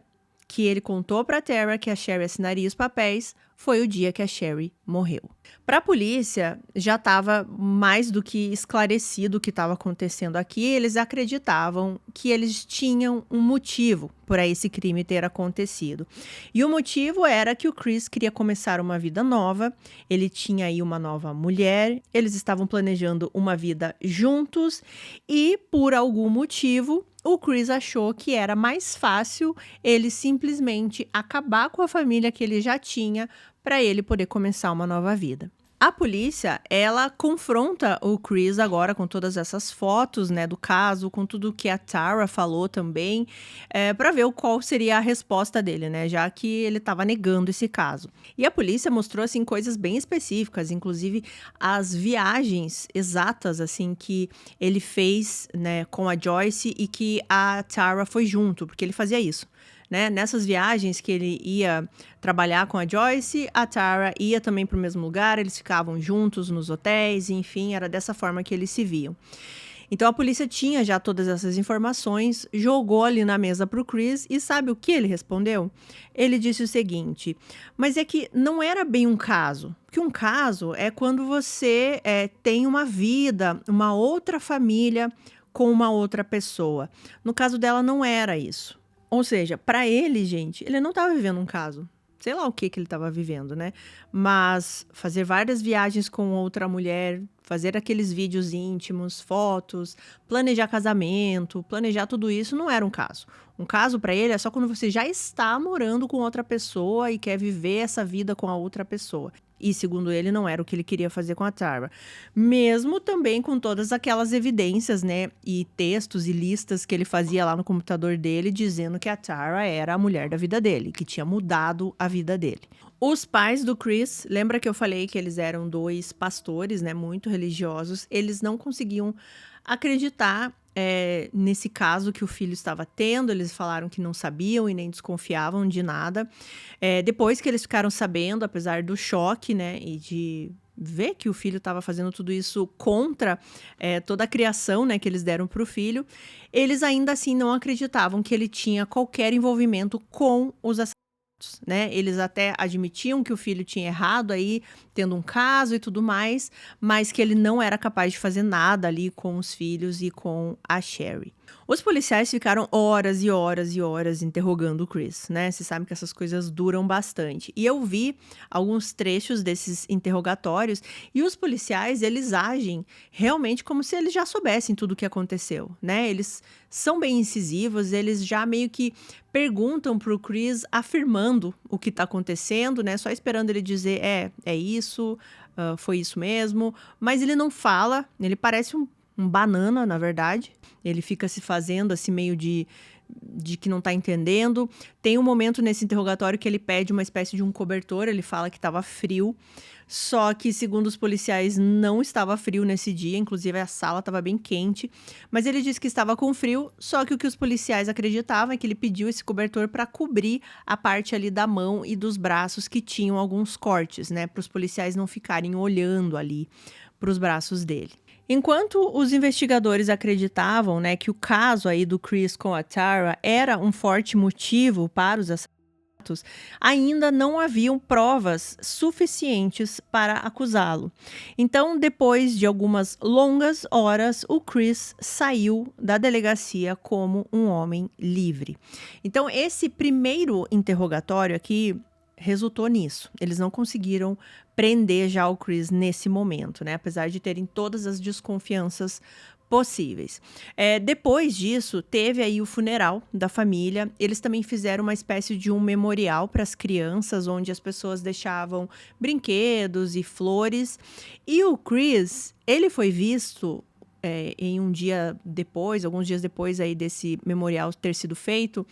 que ele contou para Tara que a Sherry assinaria os papéis foi o dia que a Sherry morreu. Para a polícia, já estava mais do que esclarecido o que estava acontecendo aqui. Eles acreditavam que eles tinham um motivo para esse crime ter acontecido. E o motivo era que o Chris queria começar uma vida nova, ele tinha aí uma nova mulher, eles estavam planejando uma vida juntos e, por algum motivo, o Chris achou que era mais fácil ele simplesmente acabar com a família que ele já tinha para ele poder começar uma nova vida. A polícia, ela confronta o Chris agora com todas essas fotos, né, do caso, com tudo que a Tara falou também, para ver qual seria a resposta dele, né, já que ele estava negando esse caso. E a polícia mostrou, assim, coisas bem específicas, inclusive as viagens exatas, assim, que ele fez, né, com a Joyce e que a Tara foi junto, porque ele fazia isso. Né? Nessas viagens que ele ia trabalhar com a Joyce, a Tara ia também para o mesmo lugar, eles ficavam juntos nos hotéis, enfim, era dessa forma que eles se viam. Então a polícia tinha já todas essas informações, jogou ali na mesa para o Chris e sabe o que ele respondeu? Ele disse o seguinte: mas é que não era bem um caso, porque um caso é quando você tem uma vida, uma outra família com uma outra pessoa. No caso dela não era isso. Ou seja, para ele, gente, ele não estava vivendo um caso. Sei lá o que ele estava vivendo, né? Mas fazer várias viagens com outra mulher, fazer aqueles vídeos íntimos, fotos, planejar casamento, planejar tudo isso não era um caso. Um caso para ele é só quando você já está morando com outra pessoa e quer viver essa vida com a outra pessoa. E, segundo ele, não era o que ele queria fazer com a Tara. Mesmo também com todas aquelas evidências, né, e textos e listas que ele fazia lá no computador dele, dizendo que a Tara era a mulher da vida dele, que tinha mudado a vida dele. Os pais do Chris, lembra que eu falei que eles eram 2 pastores, né, muito religiosos, eles não conseguiam acreditar nesse caso que o filho estava tendo. Eles falaram que não sabiam e nem desconfiavam de nada. Depois que eles ficaram sabendo, apesar do choque, né, e de ver que o filho estava fazendo tudo isso contra toda a criação, né, que eles deram para o filho, eles ainda assim não acreditavam que ele tinha qualquer envolvimento com os assassinatos. Né? Eles até admitiam que o filho tinha errado aí, tendo um caso e tudo mais, mas que ele não era capaz de fazer nada ali com os filhos e com a Sherry. Os policiais ficaram horas e horas e horas interrogando o Chris, né? Você sabe que essas coisas duram bastante. E eu vi alguns trechos desses interrogatórios e os policiais, eles agem realmente como se eles já soubessem tudo o que aconteceu, né? Eles são bem incisivos, eles já meio que perguntam pro Chris afirmando o que tá acontecendo, né? Só esperando ele dizer, é isso, foi isso mesmo. Mas ele não fala, ele parece um banana, na verdade. Ele fica se fazendo assim meio de que não tá entendendo. Tem um momento nesse interrogatório que ele pede uma espécie de um cobertor, ele fala que estava frio, só que, segundo os policiais, não estava frio nesse dia, inclusive a sala estava bem quente, mas ele disse que estava com frio, só que o que os policiais acreditavam é que ele pediu esse cobertor para cobrir a parte ali da mão e dos braços que tinham alguns cortes, né, para os policiais não ficarem olhando ali para os braços dele. Enquanto os investigadores acreditavam, né, que o caso aí do Chris com a Tara era um forte motivo para os assassinatos, ainda não haviam provas suficientes para acusá-lo. Então, depois de algumas longas horas, o Chris saiu da delegacia como um homem livre. Então, esse primeiro interrogatório aqui resultou nisso. Eles não conseguiram prender já o Chris nesse momento, né? Apesar de terem todas as desconfianças possíveis. Depois disso, teve aí o funeral da família. Eles também fizeram uma espécie de um memorial para as crianças, onde as pessoas deixavam brinquedos e flores. E o Chris, ele foi visto em um dia depois, alguns dias depois aí desse memorial ter sido feito,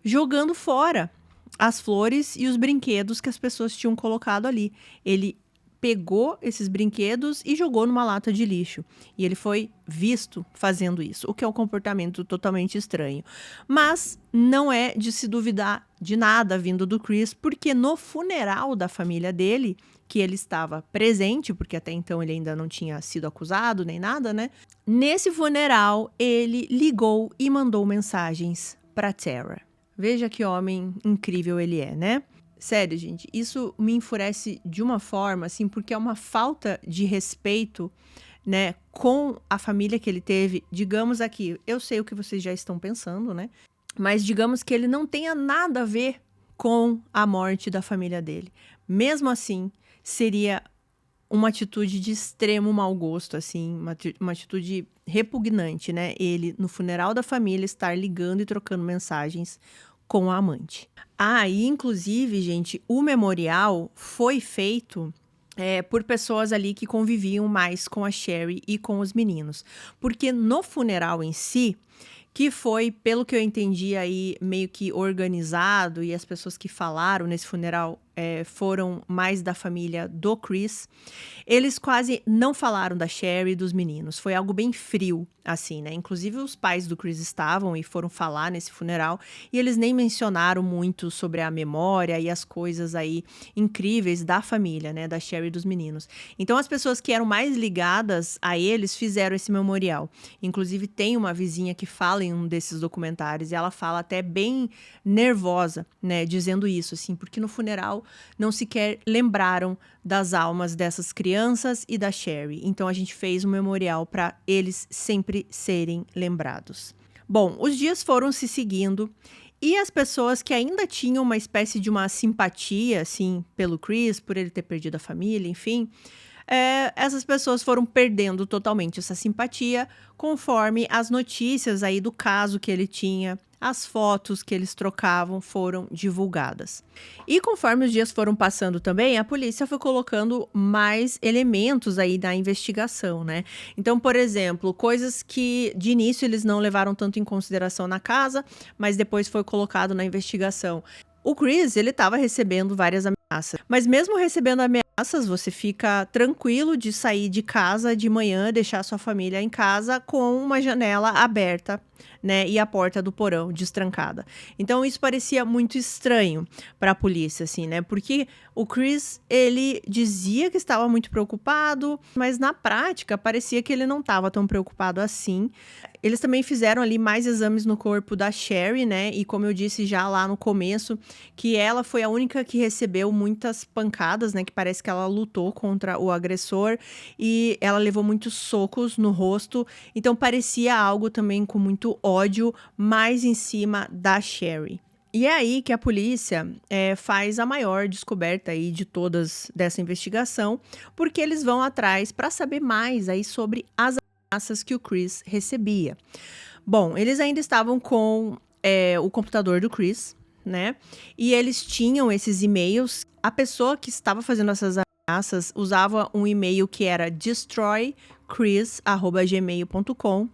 jogando fora as flores e os brinquedos que as pessoas tinham colocado ali. Ele pegou esses brinquedos e jogou numa lata de lixo. E ele foi visto fazendo isso, o que é um comportamento totalmente estranho. Mas não é de se duvidar de nada vindo do Chris, porque no funeral da família dele, que ele estava presente, porque até então ele ainda não tinha sido acusado nem nada, né? Nesse funeral, ele ligou e mandou mensagens para Tara. Veja que homem incrível ele é, né? Sério, gente, isso me enfurece de uma forma, assim, porque é uma falta de respeito, né, com a família que ele teve. Digamos aqui, eu sei o que vocês já estão pensando, né? Mas digamos que ele não tenha nada a ver com a morte da família dele. Mesmo assim, seria uma atitude de extremo mau gosto, assim, uma atitude repugnante, né? Ele, no funeral da família, estar ligando e trocando mensagens com a amante. Ah, e inclusive, gente, o memorial foi feito por pessoas ali que conviviam mais com a Sherry e com os meninos. Porque no funeral em si, que foi, pelo que eu entendi aí, meio que organizado, e as pessoas que falaram nesse funeral foram mais da família do Chris. Eles quase não falaram da Sherry e dos meninos. Foi algo bem frio, assim, né? Inclusive, os pais do Chris estavam e foram falar nesse funeral, e eles nem mencionaram muito sobre a memória e as coisas aí incríveis da família, né? Da Sherry e dos meninos. Então, as pessoas que eram mais ligadas a eles fizeram esse memorial. Inclusive, tem uma vizinha que fala em um desses documentários, e ela fala até bem nervosa, né? Dizendo isso, assim, porque no funeral não sequer lembraram das almas dessas crianças e da Sherry. Então a gente fez um memorial para eles sempre serem lembrados. Bom, os dias foram se seguindo e as pessoas que ainda tinham uma espécie de uma simpatia, assim, pelo Chris, por ele ter perdido a família, enfim, essas pessoas foram perdendo totalmente essa simpatia conforme as notícias aí do caso que ele tinha, as fotos que eles trocavam foram divulgadas. E conforme os dias foram passando também, a polícia foi colocando mais elementos aí na investigação, né? Então, por exemplo, coisas que de início eles não levaram tanto em consideração na casa, mas depois foi colocado na investigação. O Chris, ele estava recebendo várias ameaças, mas mesmo recebendo ameaças, você fica tranquilo de sair de casa de manhã, deixar sua família em casa com uma janela aberta, né, e a porta do porão destrancada. Então isso parecia muito estranho para a polícia, assim, né? Porque o Chris, ele dizia que estava muito preocupado, mas na prática parecia que ele não estava tão preocupado assim. Eles também fizeram ali mais exames no corpo da Sherry, né? E como eu disse já lá no começo, que ela foi a única que recebeu muitas pancadas, né? Que parece que ela lutou contra o agressor e ela levou muitos socos no rosto. Então parecia algo também com muito ódio, mais em cima da Sherry. E é aí que a polícia faz a maior descoberta aí de todas dessa investigação, porque eles vão atrás para saber mais aí sobre as ameaças que o Chris recebia. Bom, eles ainda estavam com o computador do Chris, né? E eles tinham esses e-mails. A pessoa que estava fazendo essas ameaças usava um e-mail que era destroychris@gmail.com.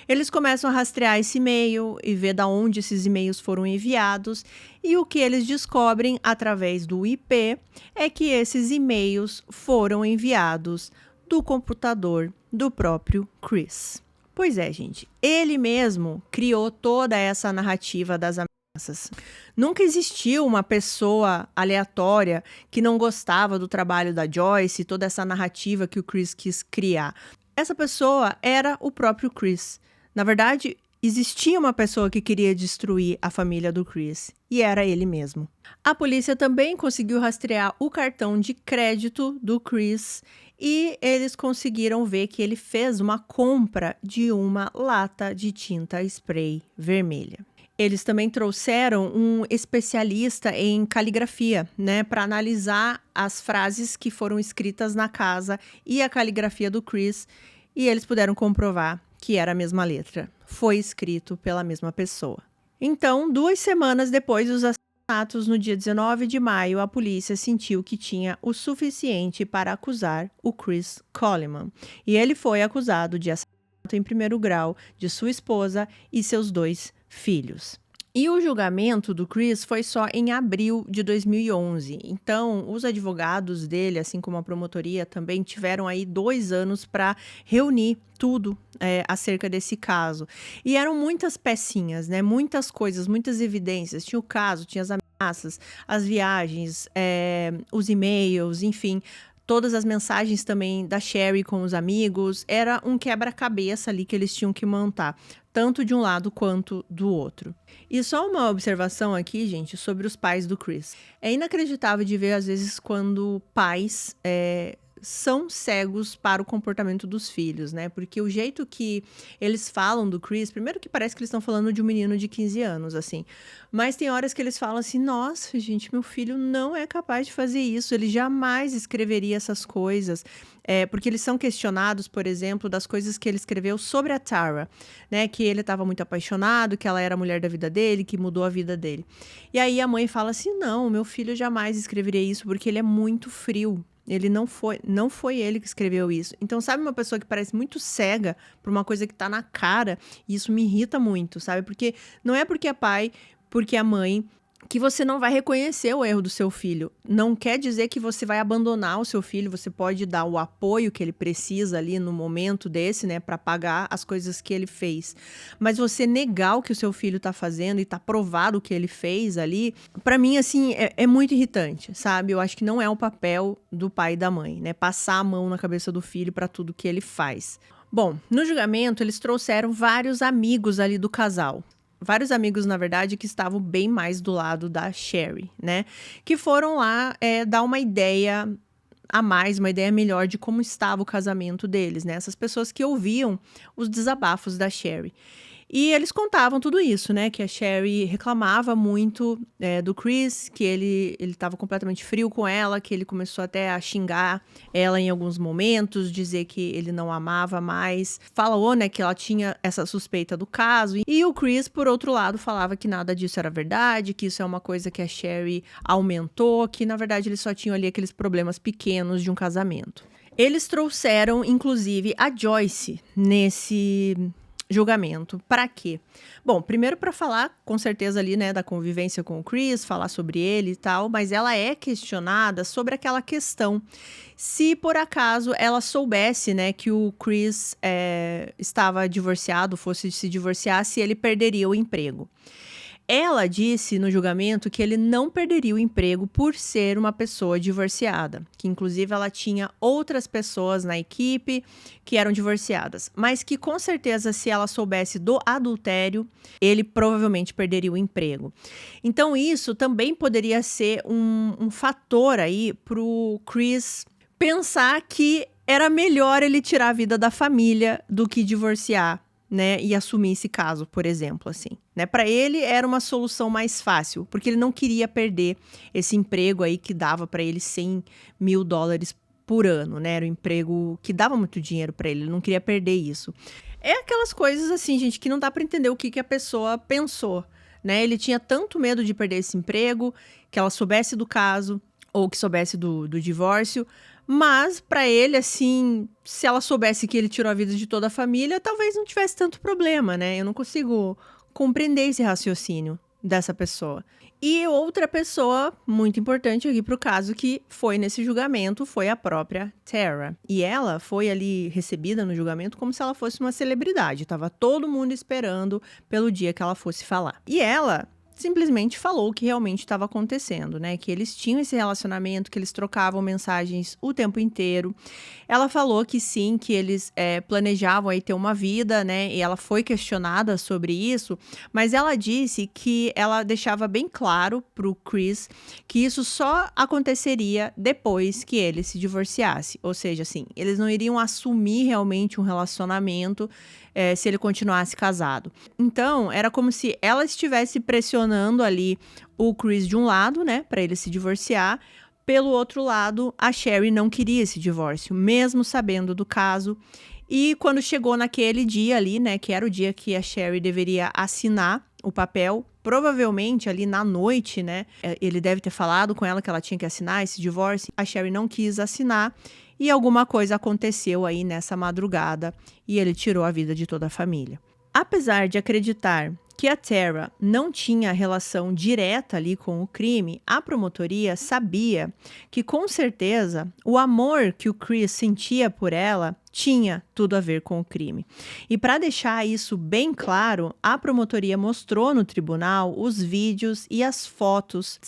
Eles começam a rastrear esse e-mail e ver de onde esses e-mails foram enviados. E o que eles descobrem através do IP é que esses e-mails foram enviados do computador do próprio Chris. Pois é, gente. Ele mesmo criou toda essa narrativa das ameaças. Nunca existiu uma pessoa aleatória que não gostava do trabalho da Joyce, toda essa narrativa que o Chris quis criar. Essa pessoa era o próprio Chris. Na verdade, existia uma pessoa que queria destruir a família do Chris, e era ele mesmo. A polícia também conseguiu rastrear o cartão de crédito do Chris e eles conseguiram ver que ele fez uma compra de uma lata de tinta spray vermelha. Eles também trouxeram um especialista em caligrafia, né, para analisar as frases que foram escritas na casa e a caligrafia do Chris, e eles puderam comprovar que era a mesma letra. Foi escrito pela mesma pessoa. Então, 2 semanas depois dos assassinatos, no dia 19 de maio, a polícia sentiu que tinha o suficiente para acusar o Chris Coleman. E ele foi acusado de assassinato em primeiro grau de sua esposa e seus 2 filhos. E o julgamento do Chris foi só em abril de 2011. Então, os advogados dele, assim como a promotoria, também tiveram aí 2 anos para reunir tudo acerca desse caso. E eram muitas pecinhas, né? Muitas coisas, muitas evidências. Tinha o caso, tinha as ameaças, as viagens, os e-mails, enfim. Todas as mensagens também da Sherry com os amigos. Era um quebra-cabeça ali que eles tinham que montar. tanto de um lado quanto do outro. E só uma observação aqui, gente, sobre os pais do Chris. É inacreditável de ver, às vezes, quando pais são cegos para o comportamento dos filhos, né? Porque o jeito que eles falam do Chris, primeiro que parece que eles estão falando de um menino de 15 anos, assim. Mas tem horas que eles falam assim, nossa, gente, meu filho não é capaz de fazer isso, ele jamais escreveria essas coisas. Porque eles são questionados, por exemplo, das coisas que ele escreveu sobre a Tara, né? Que ele estava muito apaixonado, que ela era a mulher da vida dele, que mudou a vida dele. E aí a mãe fala assim, não, meu filho jamais escreveria isso, porque ele é muito frio. Ele não foi ele que escreveu isso. Então, sabe uma pessoa que parece muito cega por uma coisa que tá na cara? E isso me irrita muito, sabe? Porque não é porque é pai, porque é mãe, que você não vai reconhecer o erro do seu filho. Não quer dizer que você vai abandonar o seu filho, você pode dar o apoio que ele precisa ali no momento desse, né, para pagar as coisas que ele fez. Mas você negar o que o seu filho tá fazendo e tá provado o que ele fez ali, para mim, assim, é muito irritante, sabe? Eu acho que não é o papel do pai e da mãe, né, passar a mão na cabeça do filho para tudo que ele faz. Bom, no julgamento, eles trouxeram vários amigos ali do casal. Vários amigos, na verdade, que estavam bem mais do lado da Sherry, né? Que foram lá dar uma ideia a mais, uma ideia melhor de como estava o casamento deles, né? Essas pessoas que ouviam os desabafos da Sherry. E eles contavam tudo isso, né? Que a Sherry reclamava muito do Chris, que ele estava completamente frio com ela, que ele começou até a xingar ela em alguns momentos, dizer que ele não amava mais. Falou, né, que ela tinha essa suspeita do caso. E o Chris, por outro lado, falava que nada disso era verdade, que isso é uma coisa que a Sherry aumentou, que na verdade eles só tinham ali aqueles problemas pequenos de um casamento. Eles trouxeram, inclusive, a Joyce nesse julgamento. Para quê? Bom, primeiro para falar, com certeza ali, né, da convivência com o Chris, falar sobre ele e tal, mas ela é questionada sobre aquela questão. Se por acaso ela soubesse, né, que o Chris estava divorciado, fosse se divorciar, se ele perderia o emprego. Ela disse no julgamento que ele não perderia o emprego por ser uma pessoa divorciada, que inclusive ela tinha outras pessoas na equipe que eram divorciadas, mas que com certeza se ela soubesse do adultério, ele provavelmente perderia o emprego. Então isso também poderia ser um fator aí pro Chris pensar que era melhor ele tirar a vida da família do que divorciar, né, e assumir esse caso, por exemplo, assim, né? Para ele era uma solução mais fácil, porque ele não queria perder esse emprego aí que dava para ele $100.000 por ano, né? Era um emprego que dava muito dinheiro para ele não queria perder isso. É aquelas coisas assim, gente, que não dá para entender o que a pessoa pensou, né? Ele tinha tanto medo de perder esse emprego, que ela soubesse do caso, ou que soubesse do divórcio, mas para ele, assim, se ela soubesse que ele tirou a vida de toda a família, talvez não tivesse tanto problema, né? Eu não consigo compreender esse raciocínio dessa pessoa. E outra pessoa muito importante aqui pro caso que foi nesse julgamento foi a própria Tara. E ela foi ali recebida no julgamento como se ela fosse uma celebridade. Tava todo mundo esperando pelo dia que ela fosse falar. E ela simplesmente falou o que realmente estava acontecendo, né? Que eles tinham esse relacionamento, que eles trocavam mensagens o tempo inteiro. Ela falou que sim, que eles planejavam aí ter uma vida, né? E ela foi questionada sobre isso, mas ela disse que ela deixava bem claro pro Chris que isso só aconteceria depois que ele se divorciasse. Ou seja, assim, eles não iriam assumir realmente um relacionamento se ele continuasse casado. Então, era como se ela estivesse pressionando ali o Chris de um lado, né, para ele se divorciar. Pelo outro lado, a Sherry não queria esse divórcio, mesmo sabendo do caso. E quando chegou naquele dia ali, né, que era o dia que a Sherry deveria assinar o papel, provavelmente ali na noite, né, ele deve ter falado com ela que ela tinha que assinar esse divórcio. A Sherry não quis assinar. E alguma coisa aconteceu aí nessa madrugada e ele tirou a vida de toda a família. Apesar de acreditar que a Tara não tinha relação direta ali com o crime, a promotoria sabia que com certeza o amor que o Chris sentia por ela tinha tudo a ver com o crime. E para deixar isso bem claro, a promotoria mostrou no tribunal os vídeos e as fotos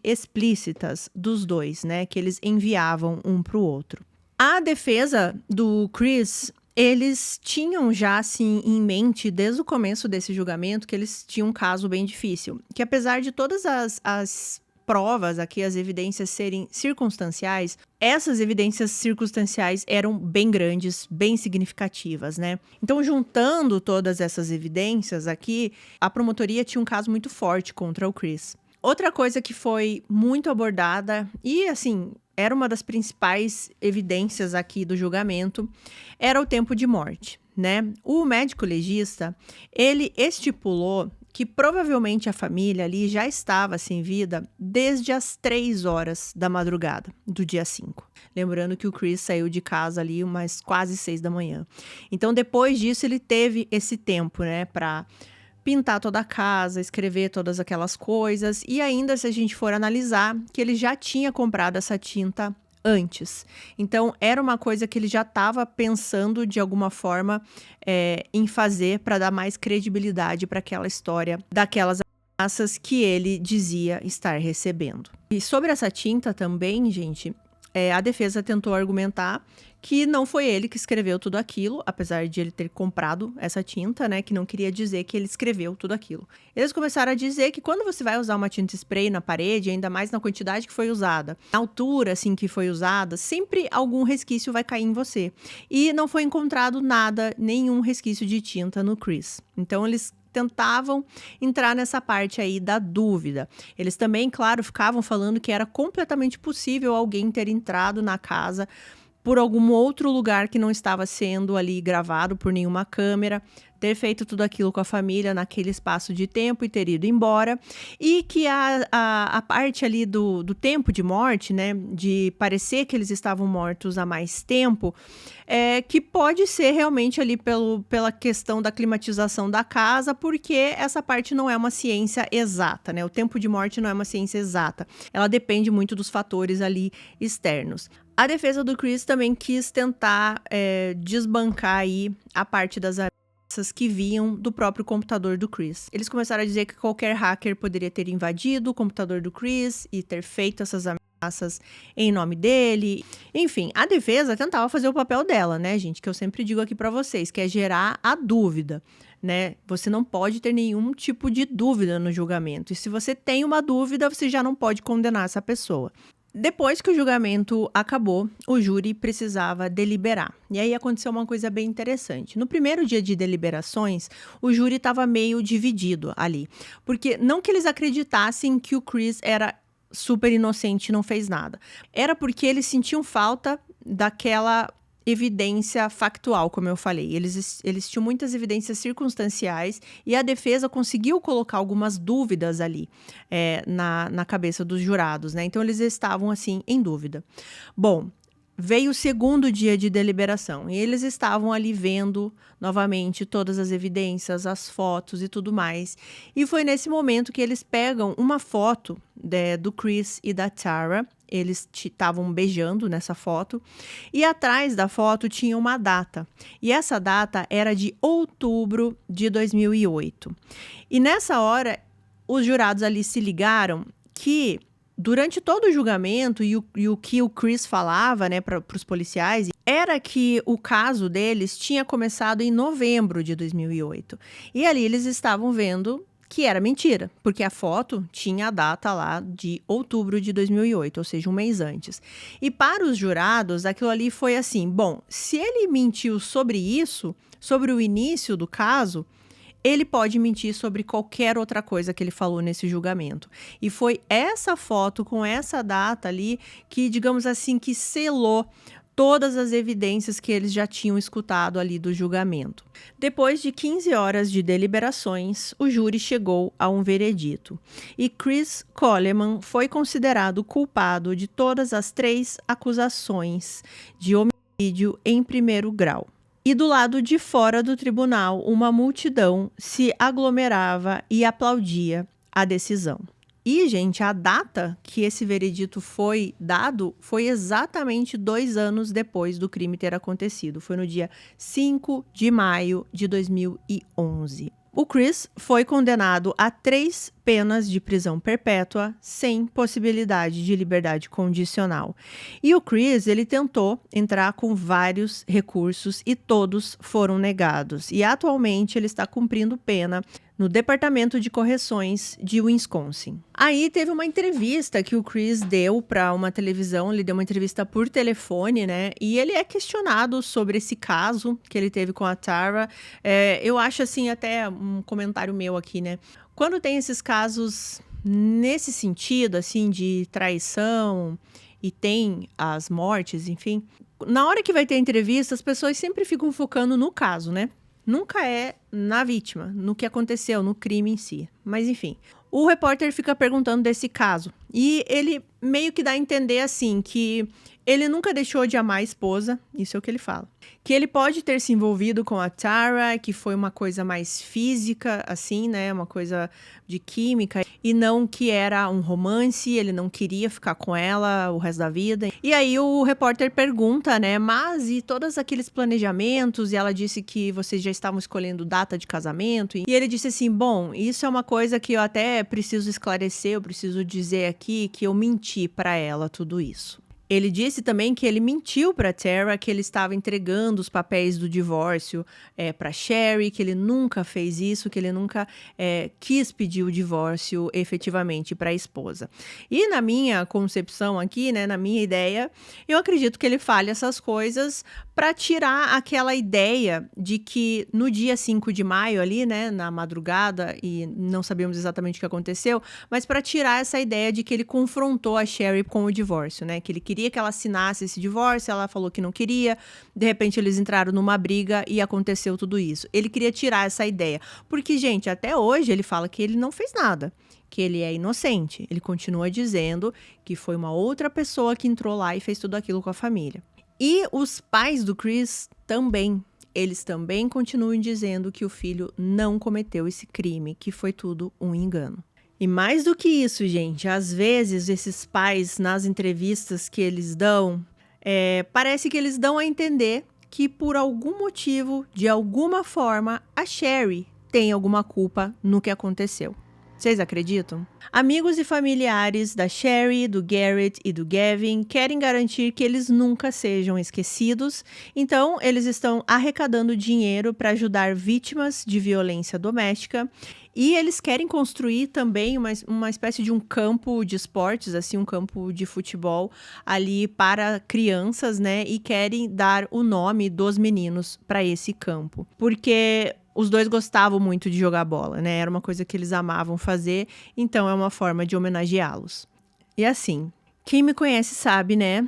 explícitas dos dois, né, que eles enviavam um para o outro. A defesa do Chris eles tinham já, assim, em mente, desde o começo desse julgamento, que eles tinham um caso bem difícil. Que apesar de todas as provas aqui, as evidências serem circunstanciais, essas evidências circunstanciais eram bem grandes, bem significativas, né? Então, juntando todas essas evidências aqui, a promotoria tinha um caso muito forte contra o Chris. Outra coisa que foi muito abordada e, assim, era uma das principais evidências aqui do julgamento, era o tempo de morte, né? O médico legista, ele estipulou que provavelmente a família ali já estava sem vida desde as 3 horas da madrugada do dia 5. Lembrando que o Chris saiu de casa ali umas quase 6 da manhã. Então, depois disso, ele teve esse tempo, né, para pintar toda a casa, escrever todas aquelas coisas. E ainda, se a gente for analisar, que ele já tinha comprado essa tinta antes. Então, era uma coisa que ele já estava pensando, de alguma forma, em fazer para dar mais credibilidade para aquela história daquelas ameaças que ele dizia estar recebendo. E sobre essa tinta também, gente, a defesa tentou argumentar que não foi ele que escreveu tudo aquilo, apesar de ele ter comprado essa tinta, né, que não queria dizer que ele escreveu tudo aquilo. Eles começaram a dizer que quando você vai usar uma tinta spray na parede, ainda mais na quantidade que foi usada, na altura, assim, que foi usada, sempre algum resquício vai cair em você. E não foi encontrado nada, nenhum resquício de tinta no Chris. Então, eles tentavam entrar nessa parte aí da dúvida. Eles também, claro, ficavam falando que era completamente possível alguém ter entrado na casa por algum outro lugar que não estava sendo ali gravado por nenhuma câmera, ter feito tudo aquilo com a família naquele espaço de tempo e ter ido embora, e que a parte ali do tempo de morte, né, de parecer que eles estavam mortos há mais tempo, que pode ser realmente ali pela questão da climatização da casa, porque essa parte não é uma ciência exata, né, o tempo de morte não é uma ciência exata, ela depende muito dos fatores ali externos. A defesa do Chris também quis tentar desbancar aí a parte das ameaças que vinham do próprio computador do Chris. Eles começaram a dizer que qualquer hacker poderia ter invadido o computador do Chris e ter feito essas ameaças em nome dele. Enfim, a defesa tentava fazer o papel dela, né, gente? Que eu sempre digo aqui pra vocês, que é gerar a dúvida, né? Você não pode ter nenhum tipo de dúvida no julgamento. E se você tem uma dúvida, você já não pode condenar essa pessoa. Depois que o julgamento acabou, o júri precisava deliberar. E aí aconteceu uma coisa bem interessante. No primeiro dia de deliberações, o júri estava meio dividido ali. Porque não que eles acreditassem que o Chris era super inocente e não fez nada. Era porque eles sentiam falta daquela evidência factual, como eu falei. Eles tinham muitas evidências circunstanciais e a defesa conseguiu colocar algumas dúvidas ali na cabeça dos jurados, né? Então, eles estavam, assim, em dúvida. Bom, veio o segundo dia de deliberação e eles estavam ali vendo novamente todas as evidências, as fotos e tudo mais. E foi nesse momento que eles pegam uma foto do Chris e da Tara. Eles estavam beijando nessa foto e atrás da foto tinha uma data. E essa data era de outubro de 2008. E nessa hora, os jurados ali se ligaram que durante todo o julgamento e o que o Chris falava, né, para os policiais, era que o caso deles tinha começado em novembro de 2008. E ali eles estavam vendo que era mentira, porque a foto tinha a data lá de outubro de 2008, ou seja, um mês antes. E para os jurados, aquilo ali foi assim, bom, se ele mentiu sobre isso, sobre o início do caso, ele pode mentir sobre qualquer outra coisa que ele falou nesse julgamento. E foi essa foto com essa data ali que, digamos assim, que selou todas as evidências que eles já tinham escutado ali do julgamento. Depois de 15 horas de deliberações, o júri chegou a um veredito. E Chris Coleman foi considerado culpado de todas as 3 acusações de homicídio em primeiro grau. E do lado de fora do tribunal, uma multidão se aglomerava e aplaudia a decisão. E, gente, a data que esse veredito foi dado foi exatamente 2 anos depois do crime ter acontecido. Foi no dia 5 de maio de 2011. O Chris foi condenado a 3 penas de prisão perpétua sem possibilidade de liberdade condicional. E o Chris, ele tentou entrar com vários recursos e todos foram negados. E atualmente ele está cumprindo pena no Departamento de Correções de Wisconsin. Aí teve uma entrevista que o Chris deu para uma televisão, ele deu uma entrevista por telefone, né? E ele é questionado sobre esse caso que ele teve com a Tara. Eu acho assim, até um comentário meu aqui, né? Quando tem esses casos nesse sentido, assim, de traição e tem as mortes, enfim, na hora que vai ter entrevista, as pessoas sempre ficam focando no caso, né? Nunca é na vítima, no que aconteceu, no crime em si. Mas enfim, o repórter fica perguntando desse caso. E ele meio que dá a entender assim, que ele nunca deixou de amar a esposa, isso é o que ele fala. Que ele pode ter se envolvido com a Tara, que foi uma coisa mais física, assim, né? Uma coisa de química. E não que era um romance, ele não queria ficar com ela o resto da vida. E aí o repórter pergunta, né? Mas e todos aqueles planejamentos? E ela disse que vocês já estavam escolhendo data de casamento. E ele disse assim, bom, isso é uma coisa que eu até preciso esclarecer, eu preciso dizer aqui que eu menti pra ela tudo isso. Ele disse também que ele mentiu para Tara, que ele estava entregando os papéis do divórcio para Sherry, que ele nunca fez isso, que ele nunca quis pedir o divórcio efetivamente para a esposa. E na minha concepção aqui, né, na minha ideia, eu acredito que ele fale essas coisas para tirar aquela ideia de que no dia 5 de maio ali, né, na madrugada, e não sabemos exatamente o que aconteceu, mas para tirar essa ideia de que ele confrontou a Sherry com o divórcio, né, que ele queria que ela assinasse esse divórcio, ela falou que não queria, de repente eles entraram numa briga e aconteceu tudo isso. Ele queria tirar essa ideia, porque, gente, até hoje ele fala que ele não fez nada, que ele é inocente. Ele continua dizendo que foi uma outra pessoa que entrou lá e fez tudo aquilo com a família. E os pais do Chris também, eles também continuam dizendo que o filho não cometeu esse crime, que foi tudo um engano. E mais do que isso, gente, às vezes esses pais, nas entrevistas que eles dão, parece que eles dão a entender que por algum motivo, de alguma forma, a Sherry tem alguma culpa no que aconteceu. Vocês acreditam? Amigos e familiares da Sherry, do Garrett e do Gavin querem garantir que eles nunca sejam esquecidos, então eles estão arrecadando dinheiro para ajudar vítimas de violência doméstica e eles querem construir também uma espécie de um campo de esportes, assim, um campo de futebol ali para crianças, né? E querem dar o nome dos meninos para esse campo, porque os dois gostavam muito de jogar bola, né? Era uma coisa que eles amavam fazer, então é uma forma de homenageá-los. E assim, quem me conhece sabe, né?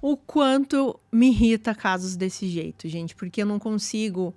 O quanto me irrita casos desse jeito, gente, porque eu não consigo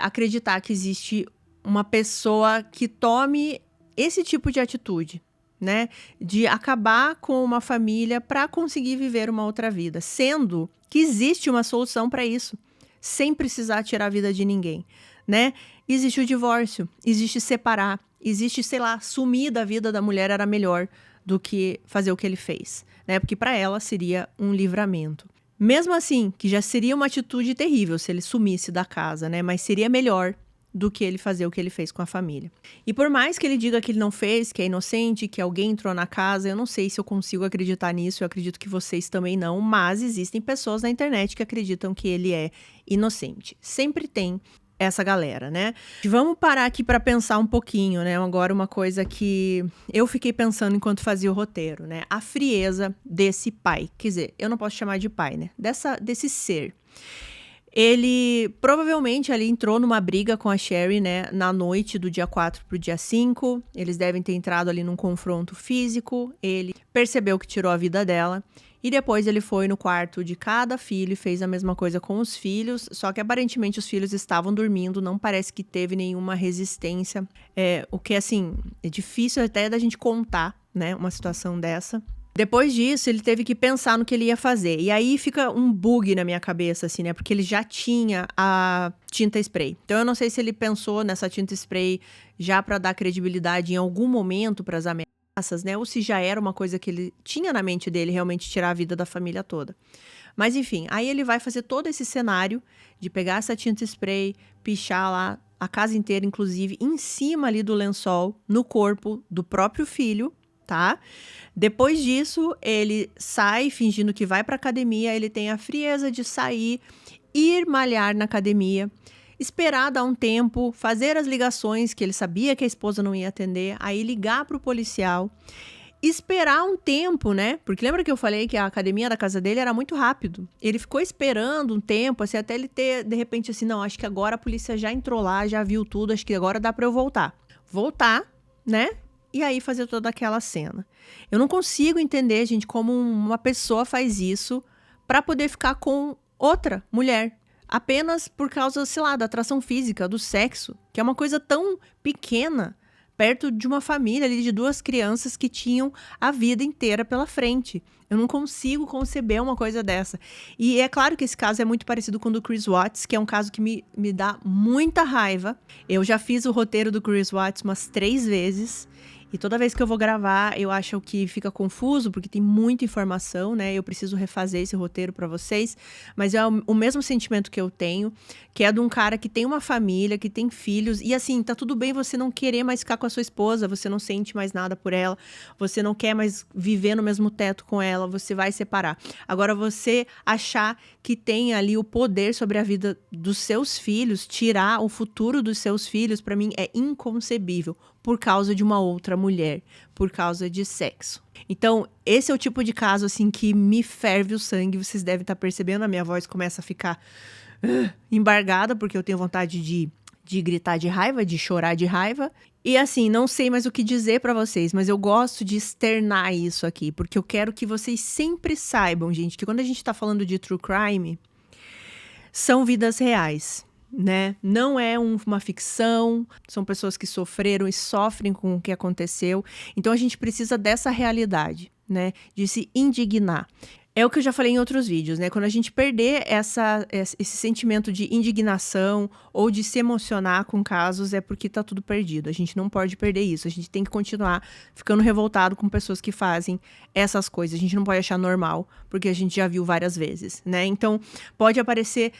acreditar que existe uma pessoa que tome esse tipo de atitude, né? De acabar com uma família para conseguir viver uma outra vida, sendo que existe uma solução para isso. Sem precisar tirar a vida de ninguém, né? Existe o divórcio, existe separar, existe, sei lá, sumir da vida da mulher era melhor do que fazer o que ele fez, né? Porque para ela seria um livramento. Mesmo assim, que já seria uma atitude terrível se ele sumisse da casa, né? Mas seria melhor do que ele fazer o que ele fez com a família. E por mais que ele diga que ele não fez, que é inocente, que alguém entrou na casa, eu não sei se eu consigo acreditar nisso, eu acredito que vocês também não, mas existem pessoas na internet que acreditam que ele é inocente. Sempre tem essa galera, né? Vamos parar aqui para pensar um pouquinho, né? Agora uma coisa que eu fiquei pensando enquanto fazia o roteiro, né? A frieza desse pai, quer dizer, eu não posso chamar de pai, né? Desse ser. Ele provavelmente ali entrou numa briga com a Sherry, né, na noite do dia 4 pro dia 5. Eles devem ter entrado ali num confronto físico. Ele percebeu que tirou a vida dela. E depois ele foi no quarto de cada filho e fez a mesma coisa com os filhos. Só que aparentemente os filhos estavam dormindo, não parece que teve nenhuma resistência. O que, assim, é difícil até da gente contar, né, uma situação dessa. Depois disso, ele teve que pensar no que ele ia fazer. E aí fica um bug na minha cabeça, assim, né? Porque ele já tinha a tinta spray. Então eu não sei se ele pensou nessa tinta spray já para dar credibilidade em algum momento para as ameaças, né? Ou se já era uma coisa que ele tinha na mente dele realmente tirar a vida da família toda. Mas enfim, aí ele vai fazer todo esse cenário de pegar essa tinta spray, pichar lá a casa inteira, inclusive, em cima ali do lençol, no corpo do próprio filho, tá? Depois disso, ele sai fingindo que vai pra academia, ele tem a frieza de sair, ir malhar na academia, esperar dar um tempo, fazer as ligações que ele sabia que a esposa não ia atender, aí ligar pro policial, esperar um tempo, né? Porque lembra que eu falei que a academia da casa dele era muito rápido? Ele ficou esperando um tempo, assim, até ele ter, de repente, assim, não, acho que agora a polícia já entrou lá, já viu tudo, acho que agora dá pra eu voltar. Voltar, né? E aí fazer toda aquela cena. Eu não consigo entender, gente, como uma pessoa faz isso pra poder ficar com outra mulher. Apenas por causa, sei lá, da atração física, do sexo, que é uma coisa tão pequena, perto de uma família ali de 2 crianças que tinham a vida inteira pela frente. Eu não consigo conceber uma coisa dessa. E é claro que esse caso é muito parecido com o do Chris Watts, que é um caso que me dá muita raiva. Eu já fiz o roteiro do Chris Watts umas 3 vezes. E toda vez que eu vou gravar, eu acho que fica confuso, porque tem muita informação, né? Eu preciso refazer esse roteiro pra vocês. Mas é o mesmo sentimento que eu tenho, que é de um cara que tem uma família, que tem filhos. E assim, tá tudo bem você não querer mais ficar com a sua esposa, você não sente mais nada por ela, você não quer mais viver no mesmo teto com ela, você vai separar. Agora, você achar que tem ali o poder sobre a vida dos seus filhos, tirar o futuro dos seus filhos, pra mim é inconcebível. Por causa de uma outra mulher, por causa de sexo. Então, esse é o tipo de caso, assim, que me ferve o sangue. Vocês devem estar percebendo, a minha voz começa a ficar embargada, porque eu tenho vontade de gritar de raiva, de chorar de raiva. E assim, não sei mais o que dizer pra vocês, mas eu gosto de externar isso aqui, porque eu quero que vocês sempre saibam, gente, que quando a gente tá falando de true crime, são vidas reais. Né? Não é uma ficção, são pessoas que sofreram e sofrem com o que aconteceu. Então a gente precisa dessa realidade, né? De se indignar. É o que eu já falei em outros vídeos, né? Quando a gente perder esse sentimento de indignação ou de se emocionar com casos, é porque tá tudo perdido. A gente não pode perder isso. A gente tem que continuar ficando revoltado com pessoas que fazem essas coisas. A gente não pode achar normal, porque a gente já viu várias vezes, né? Então, pode aparecer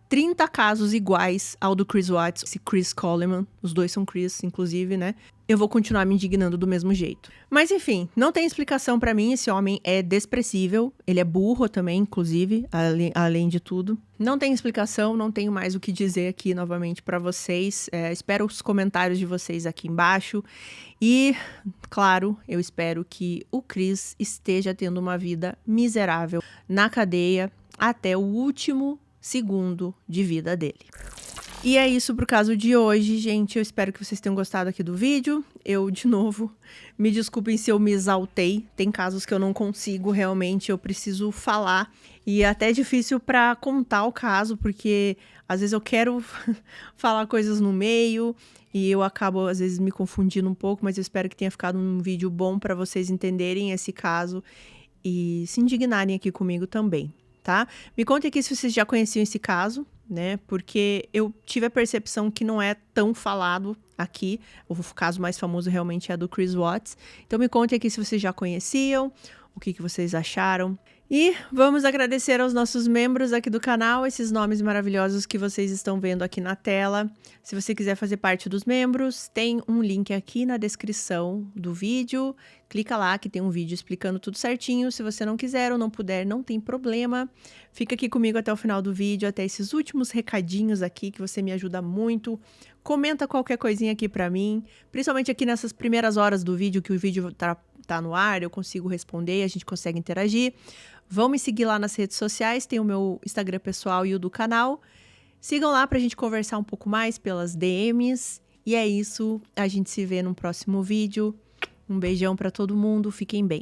30 casos iguais ao do Chris Watts e Chris Coleman. Os dois são Chris, inclusive, né? Eu vou continuar me indignando do mesmo jeito. Mas enfim, não tem explicação pra mim. Esse homem é desprezível. Ele é burro também, inclusive, além de tudo. Não tem explicação, não tenho mais o que dizer aqui novamente pra vocês. Espero os comentários de vocês aqui embaixo. E, claro, eu espero que o Chris esteja tendo uma vida miserável na cadeia até o último segundo de vida dele. E é isso pro caso de hoje, gente. Eu espero que vocês tenham gostado aqui do vídeo. Eu, de novo, me desculpem se eu me exaltei. Tem casos que eu não consigo, realmente, eu preciso falar. E é até difícil pra contar o caso, porque às vezes eu quero falar coisas no meio e eu acabo, às vezes, me confundindo um pouco, mas eu espero que tenha ficado um vídeo bom pra vocês entenderem esse caso e se indignarem aqui comigo também. Tá? Me conte aqui se vocês já conheciam esse caso, né? Porque eu tive a percepção que não é tão falado aqui. O caso mais famoso realmente é do Chris Watts. Então me conte aqui se vocês já conheciam, o que vocês acharam. E vamos agradecer aos nossos membros aqui do canal, esses nomes maravilhosos que vocês estão vendo aqui na tela. Se você quiser fazer parte dos membros, tem um link aqui na descrição do vídeo. Clica lá que tem um vídeo explicando tudo certinho. Se você não quiser ou não puder, não tem problema. Fica aqui comigo até o final do vídeo, até esses últimos recadinhos aqui, que você me ajuda muito. Comenta qualquer coisinha aqui pra mim, principalmente aqui nessas primeiras horas do vídeo, que o vídeo tá no ar, eu consigo responder, a gente consegue interagir. Vão me seguir lá nas redes sociais, tem o meu Instagram pessoal e o do canal. Sigam lá pra gente conversar um pouco mais pelas DMs. E é isso, a gente se vê no próximo vídeo. Um beijão pra todo mundo, fiquem bem.